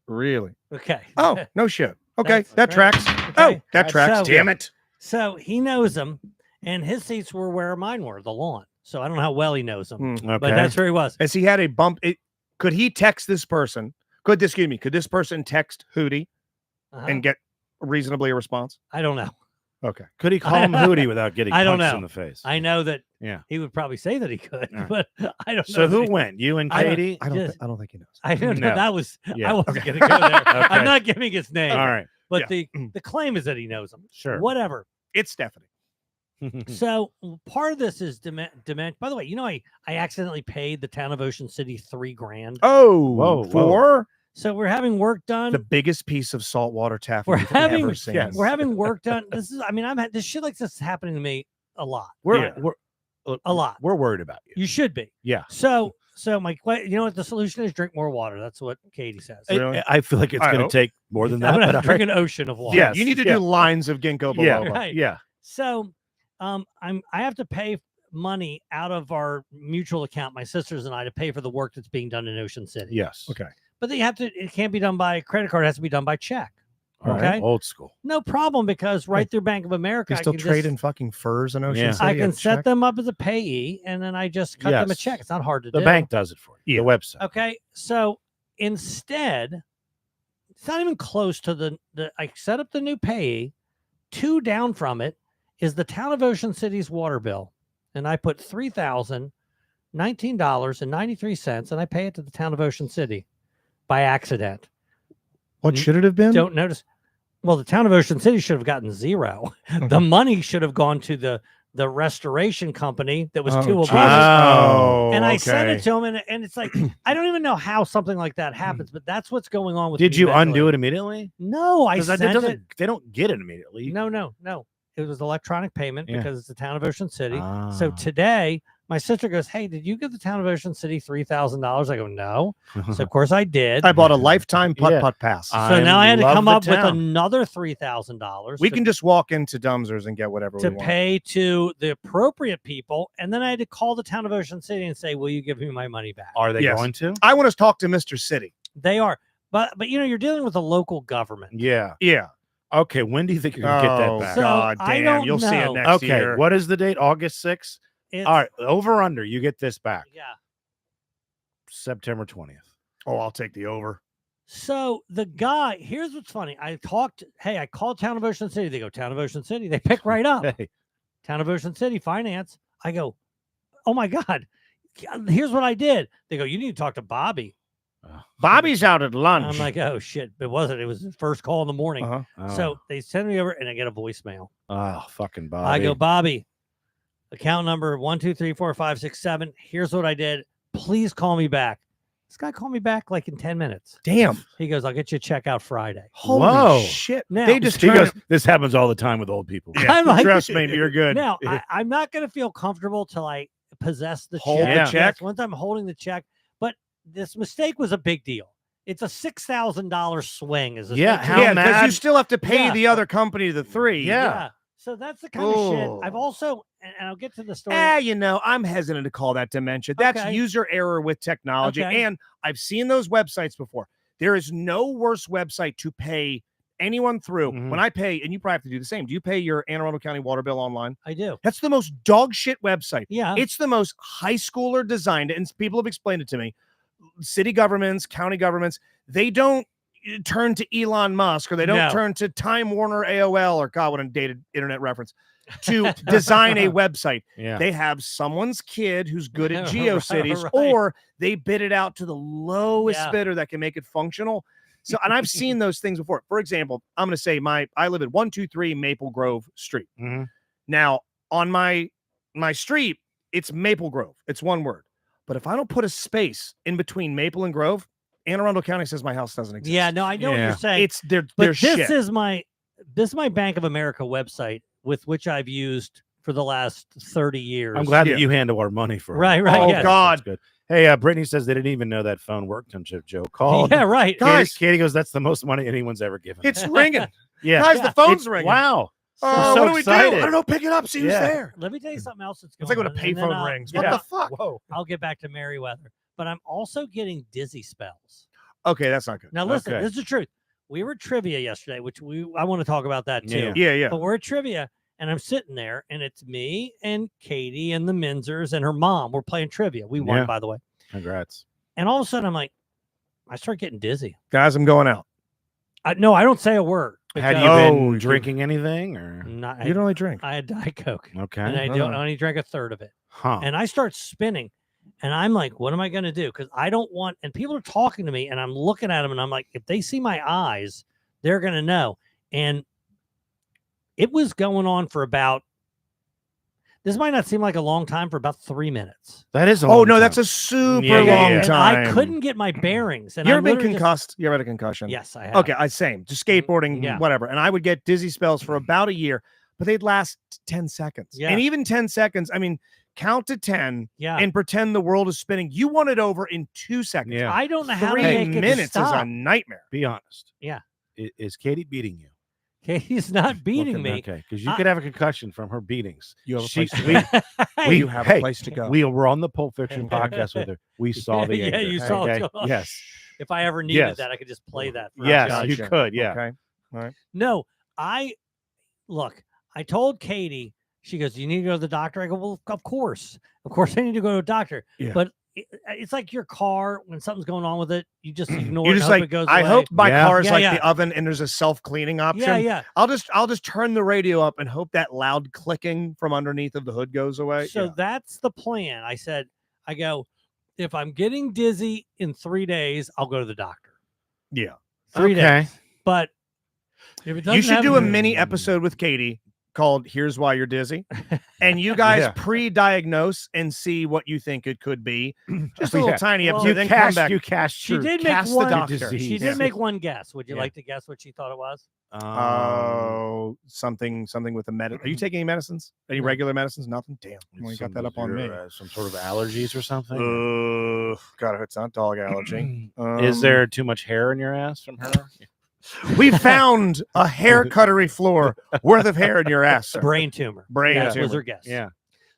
S2: Really?
S3: Okay.
S2: Oh, no shit. Okay,
S3: That's
S2: that
S3: right.
S2: tracks.
S3: Okay.
S2: Oh, that tracks.
S3: So-
S2: Damn it.
S3: So he knows him, and his seats were where mine were, the lawn. So I don't know how well he knows him,
S1: Okay.
S3: but that's where he was.
S2: Has he had a bump? Could he text this person? Could this person text Hootie
S3: Uh-huh.
S2: and get reasonably a response?
S3: I don't know.
S2: Okay.
S1: Could he call him Hootie without getting
S3: I don't
S1: punched
S3: know.
S1: in the face?
S3: I know that
S1: Yeah.
S3: he would probably say that he could,
S1: Yeah.
S3: but I don't know.
S1: So who
S3: that he-
S1: went? You and
S3: I don't-
S1: Katie?
S2: I
S3: Yes.
S2: don't think he knows.
S3: I don't know.
S1: No.
S3: That was
S1: Yeah.
S3: I wasn't
S2: Okay.
S3: gonna go there.
S1: Okay.
S3: I'm not giving his name.
S1: All right.
S3: But
S2: Yeah.
S3: the claim is that he knows him.
S1: Sure.
S3: Whatever.
S2: It's Stephanie.
S3: So part of this is demand. By the way, I accidentally paid the town of Ocean City $3,000.
S2: Oh,
S1: Whoa,
S2: for
S3: So we're having work done.
S2: the biggest piece of saltwater taffy
S3: We're
S2: you've
S3: having-
S2: ever seen.
S1: yes.
S3: We're having work done. This shit like this is happening to me a lot.
S1: We're,
S2: Yeah.
S1: we're
S3: A lot.
S1: We're worried about you.
S3: You should be.
S1: Yeah.
S3: So my you know what the solution is? Drink more water. That's what Katie says.
S2: Really?
S1: I feel like it's
S2: I
S1: going to
S2: hope.
S1: take more than
S3: I'm
S1: that.
S3: gonna
S1: but
S3: drink an ocean of water.
S2: Yeah,
S1: Yes,
S2: you need to
S1: yeah.
S2: do lines of ginkgo
S1: Yeah.
S2: biloba.
S3: Right.
S1: Yeah.
S3: So I have to pay money out of our mutual account, my sisters and I, to pay for the work that's being done in Ocean City.
S1: Yes.
S2: Okay.
S3: But it can't be done by credit card, it has to be done by check. Okay.
S1: Old school.
S3: No problem, because right through Bank of America,
S2: They still
S3: I can
S2: trade in
S3: just,
S2: fucking furs in Ocean
S1: Yeah.
S2: City.
S3: I can
S2: a
S3: set
S2: check?
S3: them up as a payee, and then I just cut them a
S1: Yes.
S3: check. It's not hard to
S1: The
S3: do.
S1: bank does it for you.
S2: Yeah.
S1: The website.
S3: Okay. So instead, it's not even close to the I set up the new payee. 2 down from it is the town of Ocean City's water bill. And I put $3,019.93, and I pay it to the town of Ocean City by accident.
S2: What should it have been?
S3: Don't notice. Well, the town of Ocean City should have gotten 0. The money should have gone to the restoration company that was too
S2: Jesus.
S3: abused. And I
S2: okay.
S3: sent it to him, and it's like, I don't even know how something like that happens, but that's what's going on with
S1: Did
S3: me
S1: you
S3: mentally.
S1: undo it immediately?
S3: No, I
S1: 'Cause
S3: sent it.
S1: They don't get it immediately.
S3: No. It was electronic payment
S1: Yeah.
S3: because it's the town of Ocean City. So
S1: Ah.
S3: today, my sister goes, "Hey, did you give the town of Ocean City $3,000?" I go, "No." So of course I did.
S2: I bought a lifetime
S1: Yeah.
S2: putt pass.
S3: So now I had to
S1: love
S3: come
S1: the
S3: up with
S1: town.
S3: another $3,000.
S2: We can just walk into Dumsers and get whatever
S3: to
S2: we want.
S3: pay to the appropriate people, and then I had to call the town of Ocean City and say, "Will you give me my money back?"
S1: Are they
S2: Yes.
S1: going to?
S2: I want to talk to Mr. City.
S3: They are, but you're dealing with a local government.
S1: Yeah.
S2: Yeah.
S1: Okay. When do you think you're gonna get that back?
S3: So,
S2: God
S3: I
S2: damn.
S3: don't
S2: You'll see it
S3: know.
S2: next
S1: Okay.
S2: year.
S1: What is the date? August 6th?
S3: It's-
S1: All right. Over under. You get this back.
S3: Yeah.
S1: September 20th.
S2: Oh, I'll take the over.
S3: So the guy, here's what's funny. I called Town of Ocean City. They go, Town of Ocean City. They pick right up.
S1: Hey.
S3: Town of Ocean City Finance. I go, oh my God. Here's what I did. They go, you need to talk to Bobby.
S2: Bobby's out at lunch.
S3: I'm like, oh shit. It wasn't. It was the first call in the morning.
S2: Uh-huh.
S3: So they send me over and I get a voicemail.
S1: Oh, fucking Bobby.
S3: I go, Bobby, account number 1234567. Here's what I did. Please call me back. This guy called me back like in 10 minutes.
S2: Damn.
S3: He goes, I'll get you a check out Friday.
S2: Holy
S1: Whoa.
S2: shit.
S3: Now-
S2: They just
S1: He
S2: turn
S1: goes, this happens all the time with old people.
S2: Yeah,
S3: I'm like-
S2: trust me, you're good.
S3: Now, I'm not going to feel comfortable till I possess the
S2: Hold
S3: check.
S1: the
S2: check?
S3: Yes, once I'm holding the check. But this mistake was a big deal. It's a $6,000 swing. Is
S1: Yeah, how
S2: yeah, because you
S1: mad-
S2: still have to pay
S3: Yeah.
S2: the other company the 3.
S1: Yeah.
S3: So that's the kind of shit. I've
S2: Oh.
S3: also, and I'll get to the story.
S2: I'm hesitant to call that dementia. That's
S3: Okay.
S2: user error with technology.
S3: Okay.
S2: And I've seen those websites before. There is no worse website to pay anyone through.
S1: Mhm.
S2: When I pay, and you probably have to do the same. Do you pay your Anne Arundel County water bill online?
S3: I do.
S2: That's the most dog shit website.
S3: Yeah.
S2: It's the most high schooler designed, and people have explained it to me. City governments, county governments, they don't turn to Elon Musk or they don't
S3: No.
S2: turn to Time Warner AOL or God, what a dated internet reference to design a website.
S1: Yeah.
S2: They have someone's kid who's good at
S3: Right,
S2: GeoCities,
S3: right.
S2: or they bid it out to the lowest
S3: Yeah.
S2: bidder that can make it functional. So, and I've seen those things before. For example, I'm going to say I live at 123 Maple Grove Street.
S1: Mhm.
S2: Now, on my street, it's Maple Grove. It's one word. But if I don't put a space in between Maple and Grove, Anne Arundel County says my house doesn't exist.
S3: Yeah, no, I know what
S1: Yeah.
S3: you're saying.
S2: It's they're
S3: but
S2: shit.
S3: this is my Bank of America website with which I've used for the last 30 years.
S1: I'm glad
S2: Yeah.
S1: that you handle our money for us.
S3: Right, right.
S2: Oh,
S3: yes.
S2: God.
S1: That's good. Hey, Brittany says they didn't even know that phone worked until Joe called.
S3: Yeah, right.
S2: Guys.
S1: Katie goes, that's the most money anyone's ever given.
S2: It's ringing.
S1: yeah.
S2: Guys,
S3: Yeah.
S2: the phone's
S1: It's-
S2: ringing.
S1: Wow.
S2: Oh,
S1: so
S2: what do we do?
S1: excited.
S2: I don't know. Pick it up. See who's
S1: Yeah.
S2: there.
S3: Let me tell you something else that's going
S2: It's like when a
S3: on, and then
S2: payphone rings. What
S1: yeah.
S2: the fuck?
S1: Whoa.
S3: I'll get back to Merriweather. But I'm also getting dizzy spells.
S2: Okay, that's not good.
S3: Now, listen,
S1: Okay.
S3: this is the truth. We were at trivia yesterday, which I want to talk about that too.
S1: Yeah.
S2: Yeah.
S3: But we're at trivia, and I'm sitting there, and it's me and Katie and the Minzers and her mom. We're playing trivia. We won,
S1: Yeah.
S3: by the way.
S1: Congrats.
S3: And all of a sudden, I'm like, I start getting dizzy.
S2: Guys, I'm going out.
S3: No, I don't say a word.
S1: Had you
S3: because
S2: Oh,
S1: been
S2: you-
S1: drinking anything or?
S3: not,
S2: You don't really drink.
S3: I had Diet Coke,
S1: Okay.
S3: and I only drank a third of it.
S1: Huh.
S3: And I start spinning, and I'm like, what am I going to do? Because I don't want, and people are talking to me, and I'm looking at them, and I'm like, if they see my eyes, they're going to know. And it was going on for about, this might not seem like a long time, for about 3 minutes.
S1: That is a
S2: Oh
S1: long
S2: no,
S1: time.
S2: that's a super
S1: Yeah, yeah,
S2: long
S1: yeah.
S3: And
S2: time.
S3: I couldn't get my bearings. And
S2: You
S3: I
S2: ever been
S3: literally just-
S2: concussed? You ever had a concussion?
S3: Yes, I have.
S2: Okay, same. Just skateboarding,
S3: Yeah.
S2: whatever. And I would get dizzy spells for about a year, but they'd last 10 seconds.
S3: Yeah.
S2: And even 10 seconds, I mean, count to 10
S3: Yeah.
S2: and pretend the world is spinning. You want it over in 2 seconds.
S1: Yeah.
S3: I don't know how to
S2: 3
S3: make it
S2: minutes is
S3: stop.
S2: a nightmare.
S1: Be honest.
S3: Yeah.
S1: Is Katie beating you?
S3: He's not beating me.
S1: Okay, because you
S3: I-
S1: could have a concussion from her beatings.
S2: You have a
S1: She-
S2: place to
S1: we-
S2: go.
S3: Hey,
S2: You have
S1: hey,
S2: a place to go.
S1: We were on the Pulp Fiction podcast with her. We saw the
S3: Yeah,
S1: anger.
S3: you saw it.
S1: Okay? Yes.
S3: if I ever needed
S1: Yes.
S3: that, I could just play that. for
S1: Yes,
S3: us.
S1: you
S2: Gotcha.
S1: could. Yeah.
S2: Okay. Right.
S3: No, I told Katie, she goes, "Do you need to go to the doctor?" I go, "Well, of course I need to go to a doctor."
S2: Yeah.
S3: But it's like your car, when something's going on with it, you just ignore
S2: You
S3: it.
S2: just
S3: And hope
S2: like,
S3: it goes
S2: I
S3: away.
S2: hope my
S1: Yeah.
S2: car is
S3: Yeah,
S2: like
S3: yeah.
S2: the oven and there's a self-cleaning option.
S3: Yeah.
S2: I'll just turn the radio up and hope that loud clicking from underneath of the hood goes away.
S3: So that's the plan. I go, if I'm getting dizzy in 3 days, I'll go to the doctor.
S2: Yeah.
S3: 3
S1: Okay.
S3: days. But if it doesn't
S2: You should do a
S3: happen-
S2: mini episode with Katie called "Here's Why You're Dizzy," and you guys
S1: Yeah.
S2: pre-diagnose and see what you think it could be. Just a little
S1: Yeah.
S2: tiny
S3: Well,
S2: episode.
S1: You
S2: then come
S1: cast,
S2: back.
S1: you cast.
S3: She
S1: your-
S3: did make
S2: cast the
S3: one.
S2: doctor.
S1: disease.
S3: She did
S2: Yeah.
S3: make one guess. Would you
S1: Yeah.
S3: like to guess what she thought it was?
S2: Oh, something with the medicine. Are you taking any medicines? Any
S3: No.
S2: regular medicines? Nothing. Damn. Well, you got that up on me.
S1: Some sort of allergies or something.
S2: God, it's not dog allergy.
S1: Is there too much hair in your ass from her?
S2: We found a hair cuttery floor worth of hair in your ass, sir.
S3: Brain tumor.
S2: Brain
S3: That was
S2: tumor.
S3: her guess.
S1: Yeah.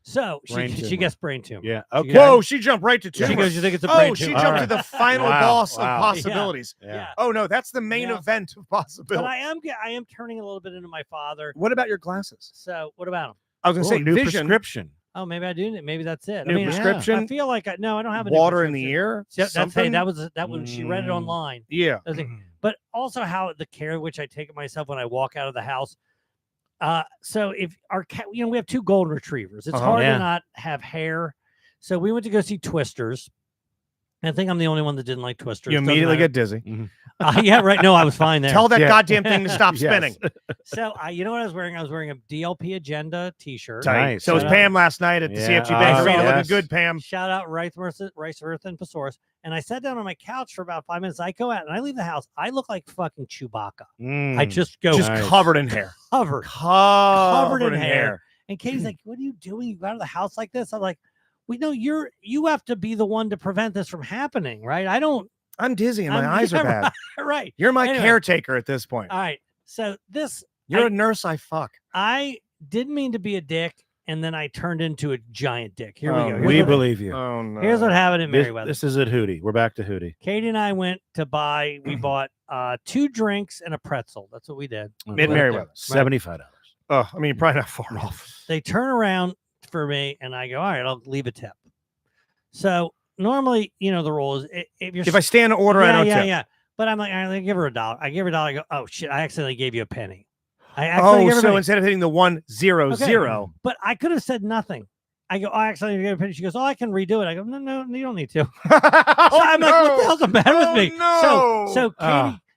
S3: So
S1: Brain
S3: she
S1: tumor.
S3: guessed brain tumor.
S1: Yeah.
S3: She
S1: Okay.
S3: got-
S2: Whoa, she jumped right to
S3: She
S2: tumor.
S3: goes, "You think it's a brain
S2: Oh, she
S3: tumor?"
S2: jumped
S1: All
S2: to
S1: right.
S2: the final
S1: Wow,
S2: boss of
S1: wow.
S2: possibilities.
S1: Yeah.
S2: Oh no, that's the main
S3: Yeah.
S2: event of
S3: But
S2: possibilities.
S3: I am turning a little bit into my father.
S2: What about your glasses?
S3: So what about him?
S2: I was
S1: Oh,
S2: gonna say
S1: new
S2: vision,
S1: prescription.
S3: Oh, maybe I do. Maybe that's it.
S2: new
S3: I mean,
S2: prescription,
S3: I feel like I don't have a new
S2: water in the
S3: prescription.
S2: ear.
S3: So that's
S2: something?
S3: that was she read it
S1: Mm.
S3: online.
S2: Yeah.
S3: I was like, but also how the care which I take of myself when I walk out of the house. So if our cat, we have 2 golden retrievers. It's
S2: Uh-huh.
S3: hard
S1: Yeah.
S3: to not have hair. So we went to go see Twisters. I think I'm the only one that didn't like Twisters.
S2: You
S3: Doesn't
S2: immediately
S3: matter.
S2: get dizzy.
S3: Yeah, right. No, I was fine there.
S2: Tell that
S1: Yeah.
S2: goddamn thing to stop
S1: Yes.
S2: spinning.
S3: So you know what I was wearing? I was wearing a DLP Agenda T-shirt.
S2: Tight.
S1: Nice.
S2: So it was
S3: Yeah.
S2: Pam last night at the
S1: Yeah.
S2: CFG
S1: Oh,
S2: Bakery.
S3: yes.
S2: Looking good, Pam.
S3: Shout out Rice Earth and Pesaurus. And I sat down on my couch for about 5 minutes. I go out and I leave the house. I look like fucking Chewbacca.
S1: Mm.
S3: I just go
S2: Just
S1: Nice.
S2: covered in hair.
S3: covered.
S2: Covered
S3: in hair. And Katie's like, "What are you doing? You got out of the house like this?" I'm like, "We know you have to be the one to prevent this from happening, right? I don't."
S2: I'm dizzy and my
S3: I'm-
S2: eyes are
S3: yeah,
S2: bad.
S3: Right.
S2: You're my
S3: Anyway.
S2: caretaker at this point.
S3: All right. So this,
S2: You're a nurse I fuck.
S3: I didn't mean to be a dick, and then I turned into a giant dick. Here
S2: Oh,
S3: we go.
S2: no.
S1: We
S3: Here's what,
S1: believe you.
S2: Oh no.
S3: here's what happened in
S1: This,
S3: Merriweather.
S1: this is at Hootie. We're back to Hootie.
S3: Katie and I went to buy. We bought 2 drinks and a pretzel. That's what we did.
S2: Mid Merriweather.
S1: $75.
S2: Oh, I mean, you're probably not far off.
S3: They turn around for me, and I go, "All right, I'll leave a tip." So normally, the rule is if you're
S2: If I stand in order, I don't tip.
S3: yeah. But I'm like, all right, let me give her $1. I give her $1. I go, "Oh shit! I accidentally gave you a penny." I accidentally
S2: Oh,
S3: gave her a
S2: so
S3: penny.
S2: instead of hitting the 100,
S3: Okay. But I could have said nothing. I go, "I accidentally gave her a penny." She goes, "Oh, I can redo it." I go, "No, you don't need to." So I'm like, "What the hell's the matter with me?"
S2: No.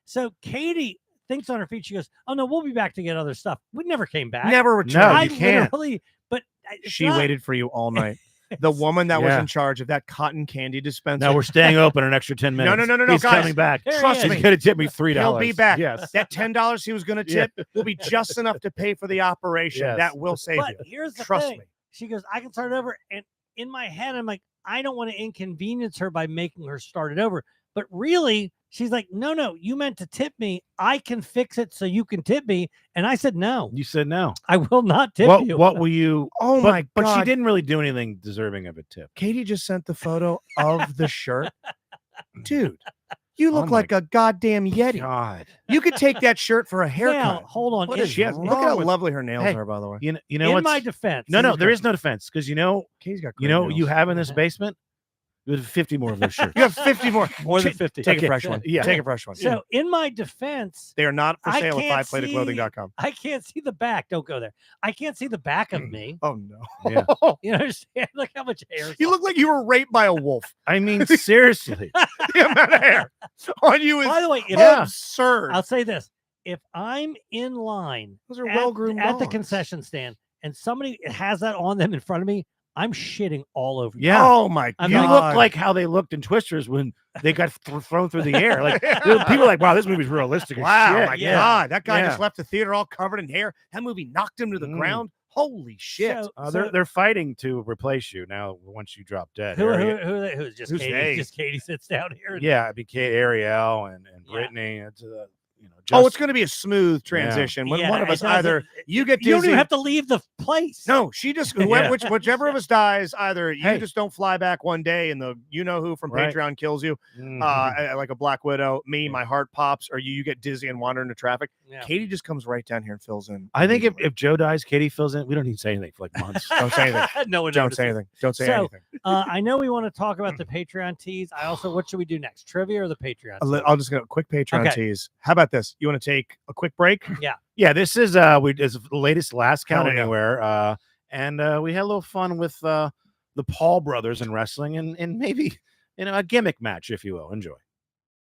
S3: So Katie thinks on her feet. She goes, "Oh no, we'll be back to get other stuff." We never came back.
S2: Never returned.
S1: No,
S3: I
S1: you can't.
S3: literally, but it's
S2: She
S3: not-
S2: waited for you all night. The woman that was
S1: Yeah.
S2: in charge of that cotton candy dispenser.
S1: Now we're staying open an extra 10 minutes.
S2: No,
S1: He's
S2: guys.
S1: coming back.
S3: There he
S2: Trust
S3: is.
S1: He's
S2: me.
S1: going to tip me $3.
S2: He'll be back.
S1: Yes.
S2: That $10 he was going to
S1: Yeah.
S2: tip will be just enough to pay for the operation.
S1: Yes.
S2: That will save
S3: But
S2: you.
S3: here's the
S2: Trust
S3: thing.
S2: me.
S3: She goes, "I can start it over." And in my head, I'm like, I don't want to inconvenience her by making her start it over. But really, she's like, no, you meant to tip me. I can fix it so you can tip me. And I said, no,
S1: You said no.
S3: I will not tip
S1: What,
S3: you.
S1: what will you?
S2: Oh
S1: but,
S2: my
S1: But she
S2: God.
S1: didn't really do anything deserving of a tip.
S2: Katie just sent the photo of the shirt. Dude, you
S1: Oh
S2: look
S1: my
S2: like a goddamn Yeti.
S1: God.
S2: You could take that shirt for a
S3: Now,
S2: haircut.
S3: hold on.
S2: What
S3: In-
S2: is she has,
S1: wrong
S2: look how
S1: with-
S2: lovely her nails
S1: Hey,
S2: are, by the way.
S1: You know
S3: in
S1: what's
S3: my defense.
S1: no, there is no defense because
S2: Katie's got
S1: you
S2: great
S1: know you
S2: nails.
S1: have in this basement. You have 50 more of those shirts.
S2: You have 50 more.
S3: more than 50.
S2: Take
S1: Okay.
S2: a fresh one.
S1: Yeah.
S2: Take a fresh one.
S3: So in my defense,
S2: They are not for
S3: I
S2: sale at
S3: can't
S2: fiveplatetedclothing.com.
S3: I can't see the back. Don't go there. I can't see the back of me.
S2: Oh no.
S1: Yeah.
S3: You understand? Look how much hair. is
S2: You
S3: on.
S2: look like you were raped by a wolf.
S1: I mean, seriously.
S2: The amount of hair on you is
S3: By the way, if
S2: absurd.
S3: I'll say this: if I'm in line
S2: Those are
S3: at,
S2: well-groomed
S3: at the
S2: dogs.
S3: concession stand and somebody has that on them in front of me, I'm shitting all over. you.
S1: Yeah.
S2: Oh my
S3: I'm
S1: You
S3: not-
S1: look like how they looked in Twisters when they got thrown through the air. Like people are like, wow, this movie's realistic. As
S2: Wow,
S1: shit.
S2: my
S3: yeah.
S2: God. That guy
S1: Yeah.
S2: just left the theater all covered in hair. That movie knocked him to the
S1: Mm.
S2: ground. Holy shit.
S3: So-
S1: They're fighting to replace you now. Once you drop dead,
S3: Who's
S1: Ariel-
S3: just
S2: Who's
S3: Katie?
S2: they?
S3: Just Katie sits down here. And,
S1: yeah, it'd be Kate, Ariel, and
S3: Yeah.
S1: Brittany. It's just,
S2: it's going to be a smooth transition when
S3: Yeah,
S2: one of
S3: it
S2: us either
S3: doesn't-
S2: you get dizzy.
S3: You don't even have to leave the place.
S2: No, she just whichever of us dies, either you just don't fly back one day and the who from Patreon kills you, like a Black Widow. Me, my heart pops, or you get dizzy and wander into traffic.
S3: Yeah.
S2: Katie just comes right down here and fills in.
S1: I think if Joe dies, Katie fills in. We don't need to say anything for like months.
S2: Don't say anything.
S3: No one
S2: Don't say anything. Don't say anything.
S3: I know we want to talk about the Patreon tease. What should we do next? Trivia or the Patreon?
S2: I'll just go quick Patreon tease. How about this? You want to take a quick break?
S1: Yeah, this is it's the latest Last Count Anywhere. And we had a little fun with the Paul brothers in wrestling and maybe a gimmick match, if you will. Enjoy.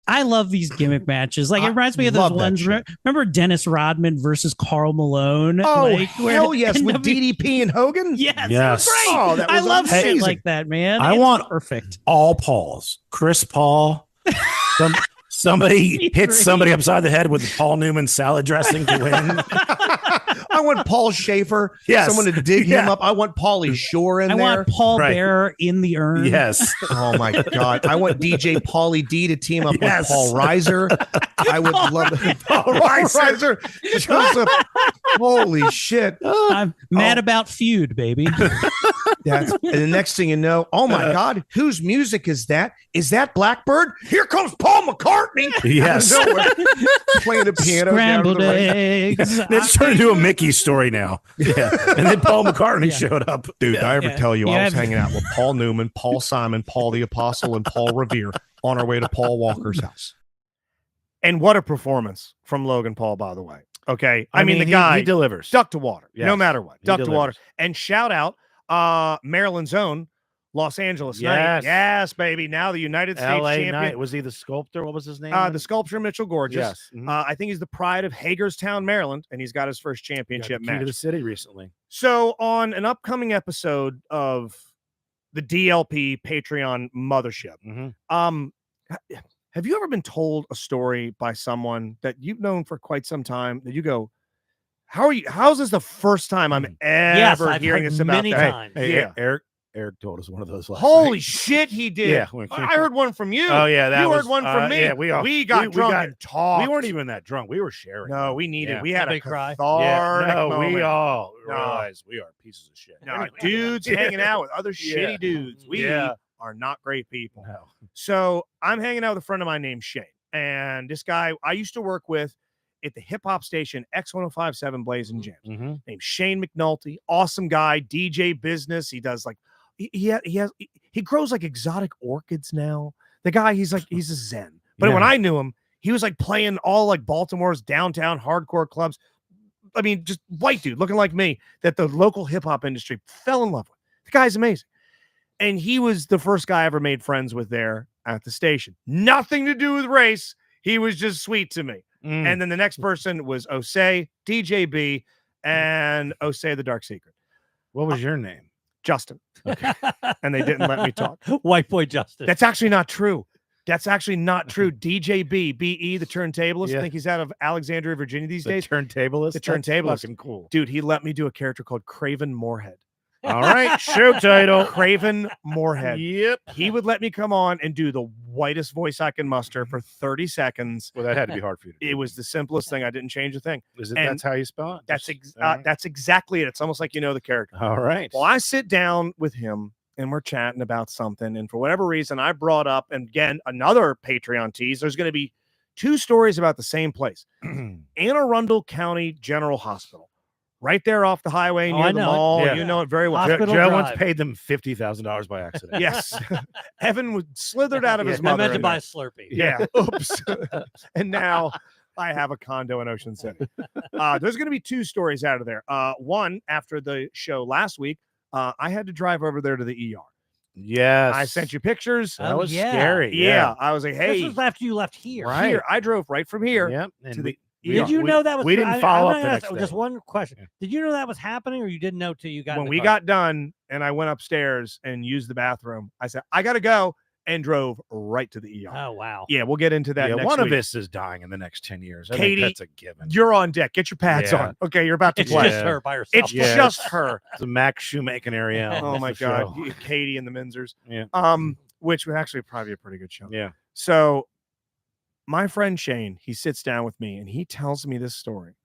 S4: I love these gimmick matches. Like, it reminds me of those ones. Remember Dennis Rodman versus Carl Malone?
S2: Oh, hell yes, with DDP and Hogan?
S4: Yes.
S5: Yes.
S4: Great.
S2: Oh, that was
S4: I love
S2: amazing.
S4: shit like that, man.
S5: I
S4: It's
S5: want
S4: perfect.
S5: all Pauls. Chris Paul. Somebody hits somebody upside the head with the Paul Newman salad dressing to win.
S6: I want Paul Schaefer.
S5: Yes.
S6: Someone to dig him up. I want Paulie Shore in
S4: I
S6: there.
S4: want Paul Bearer in the urn.
S5: Yes.
S6: Oh my God. I want DJ Paulie D to team up with Paul Reiser. I would love Paul Reiser shows up. Holy shit.
S4: I'm mad about Feud, baby.
S6: And the next thing you know, oh my God, whose music is that? Is that Blackbird? Here comes Paul McCartney.
S5: Yes.
S6: Playing the piano.
S4: Scrambled eggs.
S5: It's turned into a Mickey story now. Yeah. And then Paul McCartney showed up.
S6: Dude, I ever tell you, I was
S4: Yeah.
S6: hanging out with Paul Newman, Paul Simon, Paul the Apostle, and Paul Revere on our way to Paul Walker's house.
S2: And what a performance from Logan Paul, by the way. Okay. I mean, the guy
S1: he delivers.
S2: duck to water,
S1: Yes.
S2: no matter what.
S1: He
S2: Duck to
S1: delivers.
S2: water. And shout out Maryland's own Los Angeles Knight.
S1: Yes.
S2: Yes, baby. Now the United States
S1: LA
S2: champion.
S1: Knight. Was he the sculptor? What was his name?
S2: The sculptor Mitchell Gorgeous.
S1: Yes. Mhm.
S2: I think he's the pride of Hagerstown, Maryland, and he's got his first
S1: Got the
S2: championship
S1: key to the
S2: match.
S1: city recently.
S2: So, on an upcoming episode of the DLP Patreon mothership, have you ever been told a story by someone that you've known for quite some time that you go, how's this the first time I'm ever
S3: I've
S2: hearing
S3: heard
S2: this about
S3: many
S2: that?
S3: times.
S1: Hey,
S2: Yeah.
S1: Eric told us one of those last
S2: Holy
S1: night.
S2: shit, he did.
S1: Yeah,
S2: I heard one from you.
S1: Oh yeah, that
S2: you
S1: was,
S2: heard one from me.
S1: Yeah,
S2: we got drunk and talked.
S1: We weren't even that drunk. We were sharing.
S2: No, we needed.
S1: Yeah.
S2: We had a
S3: Big cry.
S2: cathartic
S1: No,
S2: moment.
S1: we all
S2: No.
S1: realize we are pieces of shit.
S2: No,
S1: Anyway.
S2: dudes hanging out with other shitty dudes. We are not great people.
S1: No.
S2: So I'm hanging out with a friend of mine named Shane. And this guy I used to work with at the hip hop station X1057 Blazing Jams. Named Shane McNulty. Awesome guy, DJ business. He does like he grows like exotic orchids now. The guy, he's a zen. But when I knew him, he was like playing all like Baltimore's downtown hardcore clubs. I mean, just white dude looking like me that the local hip hop industry fell in love with. The guy's amazing. And he was the first guy I ever made friends with there at the station. Nothing to do with race. He was just sweet to me. And then the next person was Osei, DJ B, and Osei the Dark Secret.
S1: What was your name?
S2: Justin. Okay. And they didn't let me talk.
S3: White boy Justin.
S2: That's actually not true. That's actually not true. DJ B, BE, the turntablist. I think he's out of Alexandria, Virginia these days.
S1: Turntablist.
S2: The turntablist.
S1: Fucking cool.
S2: Dude, he let me do a character called Craven Moorhead.
S1: All right, show title.
S2: Craven Moorhead.
S1: Yep.
S2: He would let me come on and do the whitest voice I can muster for 30 seconds.
S1: Well, that had to be hard for you to do.
S2: It was the simplest thing. I didn't change a thing.
S1: Is it?
S2: And
S1: That's how you spell it?
S2: that's exactly it. It's almost like you know the character.
S1: All right.
S2: Well, I sit down with him and we're chatting about something. And for whatever reason, I brought up, and again, another Patreon tease. There's going to be two stories about the same place. Anne Arundel County General Hospital. Right there off the highway near the mall.
S1: Yeah.
S2: You know it very well.
S1: Joe once paid them $50,000 by accident.
S2: Yes. Evan was slithered out of his
S3: I
S2: mother.
S3: meant to
S2: in
S3: buy
S2: there.
S3: a Slurpee.
S2: Yeah. Oops. And now I have a condo in Ocean City. There's going to be two stories out of there. One, after the show last week, I had to drive over there to the ER.
S1: Yes.
S2: I sent you pictures.
S1: That was
S3: yeah.
S1: scary.
S2: Yeah. I was like, hey.
S3: This was after you left here.
S1: Right.
S2: Here. I drove right from here
S1: Yep.
S2: to the
S3: Did you know that was?
S1: We didn't follow up the next day.
S3: Just one question. Did you know that was happening, or you didn't know till you got?
S2: When
S3: in the
S2: we
S3: car?
S2: got done and I went upstairs and used the bathroom, I said, I got to go, and drove right to the ER.
S3: Oh wow.
S2: Yeah, we'll get into that next
S1: one
S2: week.
S1: of us is dying in the next 10 years. I
S2: Katie,
S1: think that's a given.
S2: You're on deck. Get your pads
S1: Yeah.
S2: on. Okay, you're about to
S3: It's
S2: play.
S3: just her by herself.
S2: It's just her.
S1: The Max Shoemaking area.
S2: Oh my God. Katie and the Minzers.
S1: Yeah.
S2: Which would actually probably be a pretty good show.
S1: Yeah.
S2: So my friend Shane, he sits down with me and he tells me this story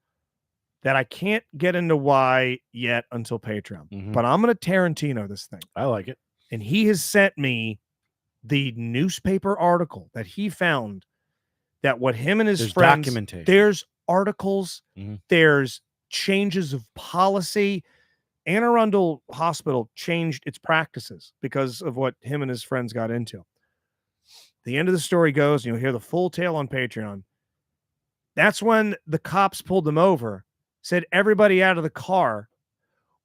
S2: that I can't get into why yet until Patreon, but I'm going to Tarantino this thing.
S1: I like it.
S2: And he has sent me the newspaper article that he found that what him and his friends,
S1: documentation.
S2: There's articles, there's changes of policy. Anne Arundel Hospital changed its practices because of what him and his friends got into. The end of the story goes, and you'll hear the full tale on Patreon. That's when the cops pulled them over, said, everybody out of the car.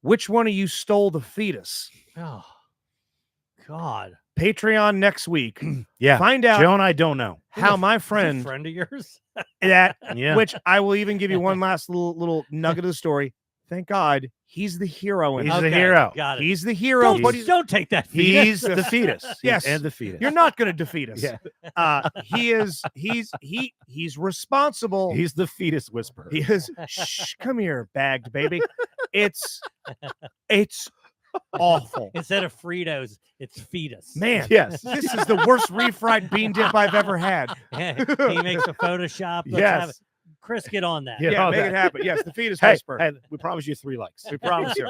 S2: Which one of you stole the fetus?
S3: Oh, God.
S2: Patreon next week.
S1: Yeah.
S2: Find out.
S1: Joe and I don't know
S2: how my
S3: Is he
S2: friend,
S3: a friend of yours?
S2: that,
S1: Yeah.
S2: which I will even give you one last little nugget of the story. Thank God he's the hero.
S1: He's the hero.
S3: Got it.
S2: He's the hero.
S3: Don't take that.
S1: He's the fetus.
S2: Yes.
S1: And the fetus.
S2: You're not going to defeat us.
S1: Yeah.
S2: He's responsible.
S1: He's the fetus whisperer.
S2: He is. Shh, come here, bagged baby. It's awful.
S3: Instead of Fritos, it's fetus.
S2: Man,
S1: Yes.
S2: this is the worst refried bean dip I've ever had.
S3: He makes a Photoshop. Let's have it.
S1: Yes.
S3: Chris, get on that.
S1: Yeah.
S2: Yeah,
S1: Oh,
S2: make
S1: that-
S2: it happen. Yes, the fetus
S1: Hey,
S2: whisper.
S1: hey, we promise you 3 likes.
S2: We promise you.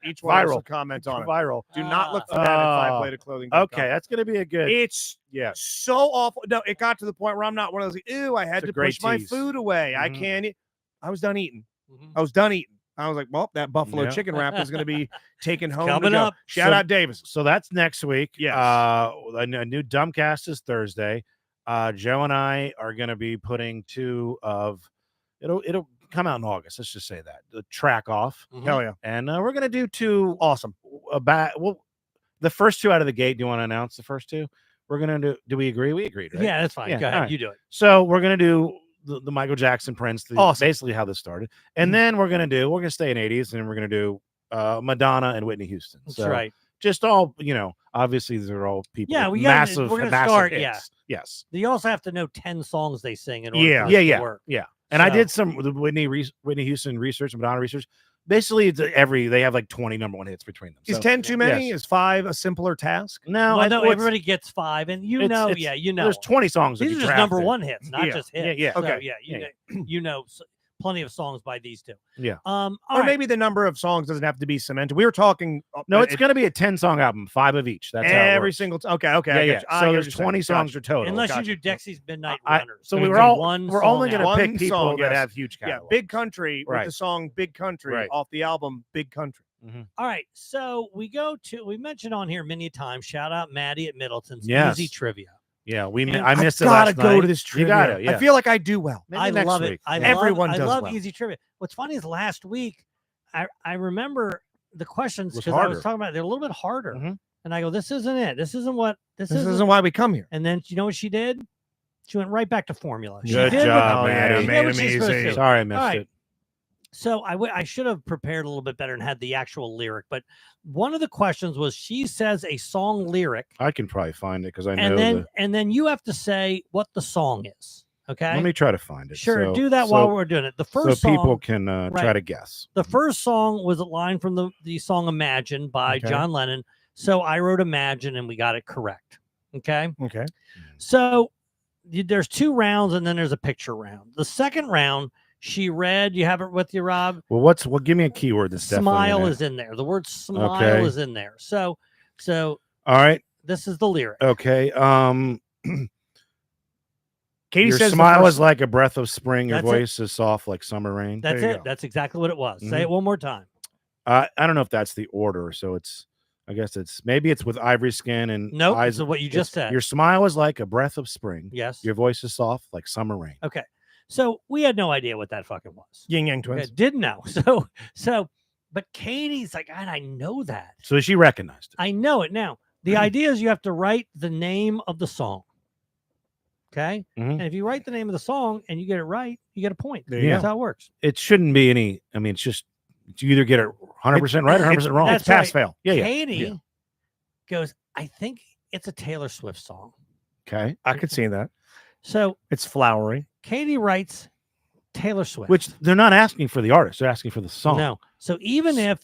S2: Each one will
S1: Viral.
S2: comment on it.
S1: Viral.
S2: Do not look for that at FiveBladedClothing.
S1: Okay, that's gonna be a good.
S2: It's
S1: Yeah.
S2: so awful. No, it got to the point where I'm not one of those. Like, ew, I had
S1: It's a
S2: to
S1: great
S2: push my
S1: tease.
S2: food away. I
S1: Mhm.
S2: can't eat. I was done eating.
S3: Mhm.
S2: I was done eating. I was like, well, that buffalo
S1: Yeah.
S2: chicken wrap is going to be taken home.
S3: Coming
S2: to go.
S3: up.
S2: Shout
S1: So-
S2: out Davis.
S1: So that's next week.
S2: Yes.
S1: A new Dumbcast is Thursday. Joe and I are going to be putting 2 of it'll come out in August. Let's just say that the track off,
S3: Mhm.
S2: Hell yeah.
S1: and we're going to do 2
S2: Awesome.
S1: about the first 2 out of the gate. Do you want to announce the first 2? We're going to do. Do we agree? We agreed, right?
S3: Yeah, that's fine.
S1: Yeah,
S3: Go ahead.
S1: all right.
S3: You do it.
S1: So we're going to do the Michael Jackson Prince,
S2: Awesome.
S1: basically how this started, and then we're going to stay in 80s, and we're going to do Madonna and Whitney Houston.
S3: That's
S1: So
S3: right.
S1: just all obviously these are all people.
S3: Yeah,
S1: with
S3: we gotta-
S1: massive,
S3: we're gonna
S1: massive
S3: start,
S1: hits.
S3: yeah.
S1: Yes.
S3: You also have to know 10 songs they sing in order
S2: Yeah.
S3: for this
S1: Yeah,
S3: to work.
S1: Yeah. And I
S3: So-
S1: did some the Whitney Houston research and Madonna research. Basically, it's they have like 20 #1 hits between them.
S2: Is
S1: So,
S2: 10 too many?
S1: yes.
S2: Is 5 a simpler task?
S1: No,
S3: Well, no,
S1: it's-
S3: everybody gets 5, and you
S1: it's-
S3: know,
S1: it's-
S3: yeah, you know.
S1: There's 20 songs. that
S3: These
S1: you
S3: are just number
S1: drafted.
S3: 1 hits, not
S2: Yeah.
S3: just
S1: Yeah,
S3: hits.
S1: yeah.
S3: So,
S2: Okay.
S3: yeah,
S1: Yeah.
S3: you know plenty of songs by these 2.
S1: Yeah.
S3: All
S2: Or
S3: right.
S2: maybe the number of songs doesn't have to be cemented. We were talking.
S1: No, it's going to be a 10-song album, 5 of each. That's how it
S2: every
S1: works.
S2: single. Okay. I
S1: Yeah,
S2: get
S1: yeah.
S2: you. I
S1: So
S2: get
S1: there's
S2: what you're
S1: 20
S2: saying.
S1: songs
S2: Gotcha.
S1: are total.
S3: Unless
S2: Gotcha.
S3: you do Dexy's Midnight
S1: I-
S3: Runners.
S1: so
S3: It's
S1: we
S3: a
S1: were all
S3: one
S1: we're
S3: song
S1: only going to
S3: album.
S2: One
S1: pick people
S2: song,
S1: that
S2: yes.
S1: have huge
S2: Yeah,
S1: catalogs.
S2: Big Country with
S1: Right.
S2: the song "Big Country"
S1: Right.
S2: off the album "Big Country."
S3: All right, so we mentioned on here many times. Shout out Maddie at Middleton's
S1: Yes.
S3: Easy Trivia.
S1: Yeah,
S3: And
S1: I missed it
S2: gotta
S1: last
S2: go
S1: night.
S2: to this trivia.
S1: You gotta, yeah.
S2: I feel like I do well.
S1: Maybe
S3: I
S1: next
S3: love
S1: week.
S3: it. I
S1: Yeah.
S2: Everyone
S3: love,
S2: does
S3: I love
S2: well.
S3: Easy Trivia. What's funny is last week, I remember the questions
S1: Was
S3: because I was
S1: harder.
S3: talking about they're a little bit harder,
S1: Mhm.
S3: and I go, "This isn't it. This isn't what this,
S2: This
S3: isn't."
S2: isn't why we come here.
S3: And then you know what she did? She went right back to formula. She
S1: Good
S3: did what-
S1: job,
S2: Oh, yeah,
S1: Maddie.
S3: she did
S2: made
S3: what
S2: him
S3: she's supposed
S2: easy.
S3: to.
S1: Sorry, I missed
S3: All right.
S1: it.
S3: So I should have prepared a little bit better and had the actual lyric. But one of the questions was she says a song lyric,
S1: I can probably find it because I know.
S3: and then you have to say what the song is. Okay.
S1: Let me try to find it.
S3: Sure,
S1: So-
S3: do that
S1: so-
S3: while we're doing it. The first
S1: so people
S3: song,
S1: can try
S3: right.
S1: to guess.
S3: the first song was a line from the song Imagine by
S2: Okay.
S3: John Lennon. So I wrote Imagine and we got it correct. Okay.
S2: Okay.
S3: So there's 2 rounds and then there's a picture round. The second round, she read, you have it with you, Rob?
S1: Well, give me a keyword that's definitely
S3: Smile
S1: in it.
S3: is in there. The word smile
S1: Okay.
S3: is in there. So
S1: All right.
S3: this is the lyric.
S1: Okay.
S2: Katie
S1: Your
S2: says the
S1: smile
S2: first-
S1: is like a breath of spring. Your
S3: That's it.
S1: voice is soft like summer rain.
S3: That's
S2: There you
S3: it.
S2: go.
S3: That's exactly what it was. Say
S1: Mhm.
S3: it one more time.
S1: I don't know if that's the order. So I guess maybe it's with ivory skin and
S3: Nope.
S1: eyes.
S3: So what you just said.
S1: Your smile is like a breath of spring.
S3: Yes.
S1: Your voice is soft like summer rain.
S3: Okay. So we had no idea what that fucking was.
S2: Yin Yang
S3: Okay,
S2: Twins.
S3: didn't know. But Katie's like, I know that.
S1: So she recognized it.
S3: I know it now. The idea is you have to write the name of the song. Okay.
S1: Mhm.
S3: And if you write the name of the song and you get it right, you get a point.
S2: There you
S3: That's
S1: go.
S3: how it works.
S1: It shouldn't be any. I mean, it's just you either get it 100% right or 100% wrong.
S3: That's
S2: It's pass
S3: right.
S2: fail.
S1: Yeah, yeah.
S3: Katie
S1: yeah.
S3: goes, I think it's a Taylor Swift song.
S1: Okay.
S2: I could see that.
S3: So
S2: It's flowery.
S3: Katie writes Taylor Swift.
S1: Which they're not asking for the artist; they're asking for the song.
S3: No. So even if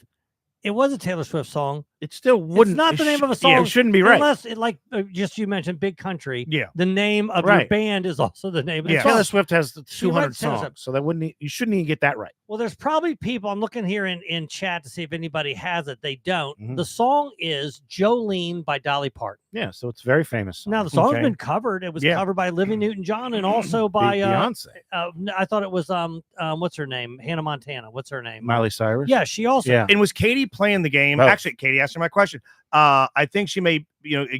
S3: it was a Taylor Swift song,
S1: it still wouldn't.
S3: It's not the name of a song.
S1: Yeah, it shouldn't be right.
S3: Unless, just you mentioned Big Country.
S2: Yeah.
S3: The name of your band is also the name of the
S2: Yeah.
S3: song.
S1: Taylor Swift has
S3: She
S1: 200
S3: writes Taylor
S1: songs,
S3: Swift.
S1: so that wouldn't. You shouldn't even get that right.
S3: Well, there's probably people. I'm looking here in chat to see if anybody has it. They don't.
S1: Mhm.
S3: The song is Jolene by Dolly Parton.
S1: Yeah, so it's a very famous song.
S3: Now the song's
S2: Okay.
S3: been covered. It was
S2: Yeah.
S3: covered by Olivia Newton-John and also by
S1: Beyonce,
S3: I thought it was what's her name? Hannah Montana. What's her name?
S1: Miley Cyrus.
S3: Yeah, she also.
S1: Yeah.
S2: And was Katie playing the game?
S1: Both.
S2: Actually, Katie asked me my question. I think she may,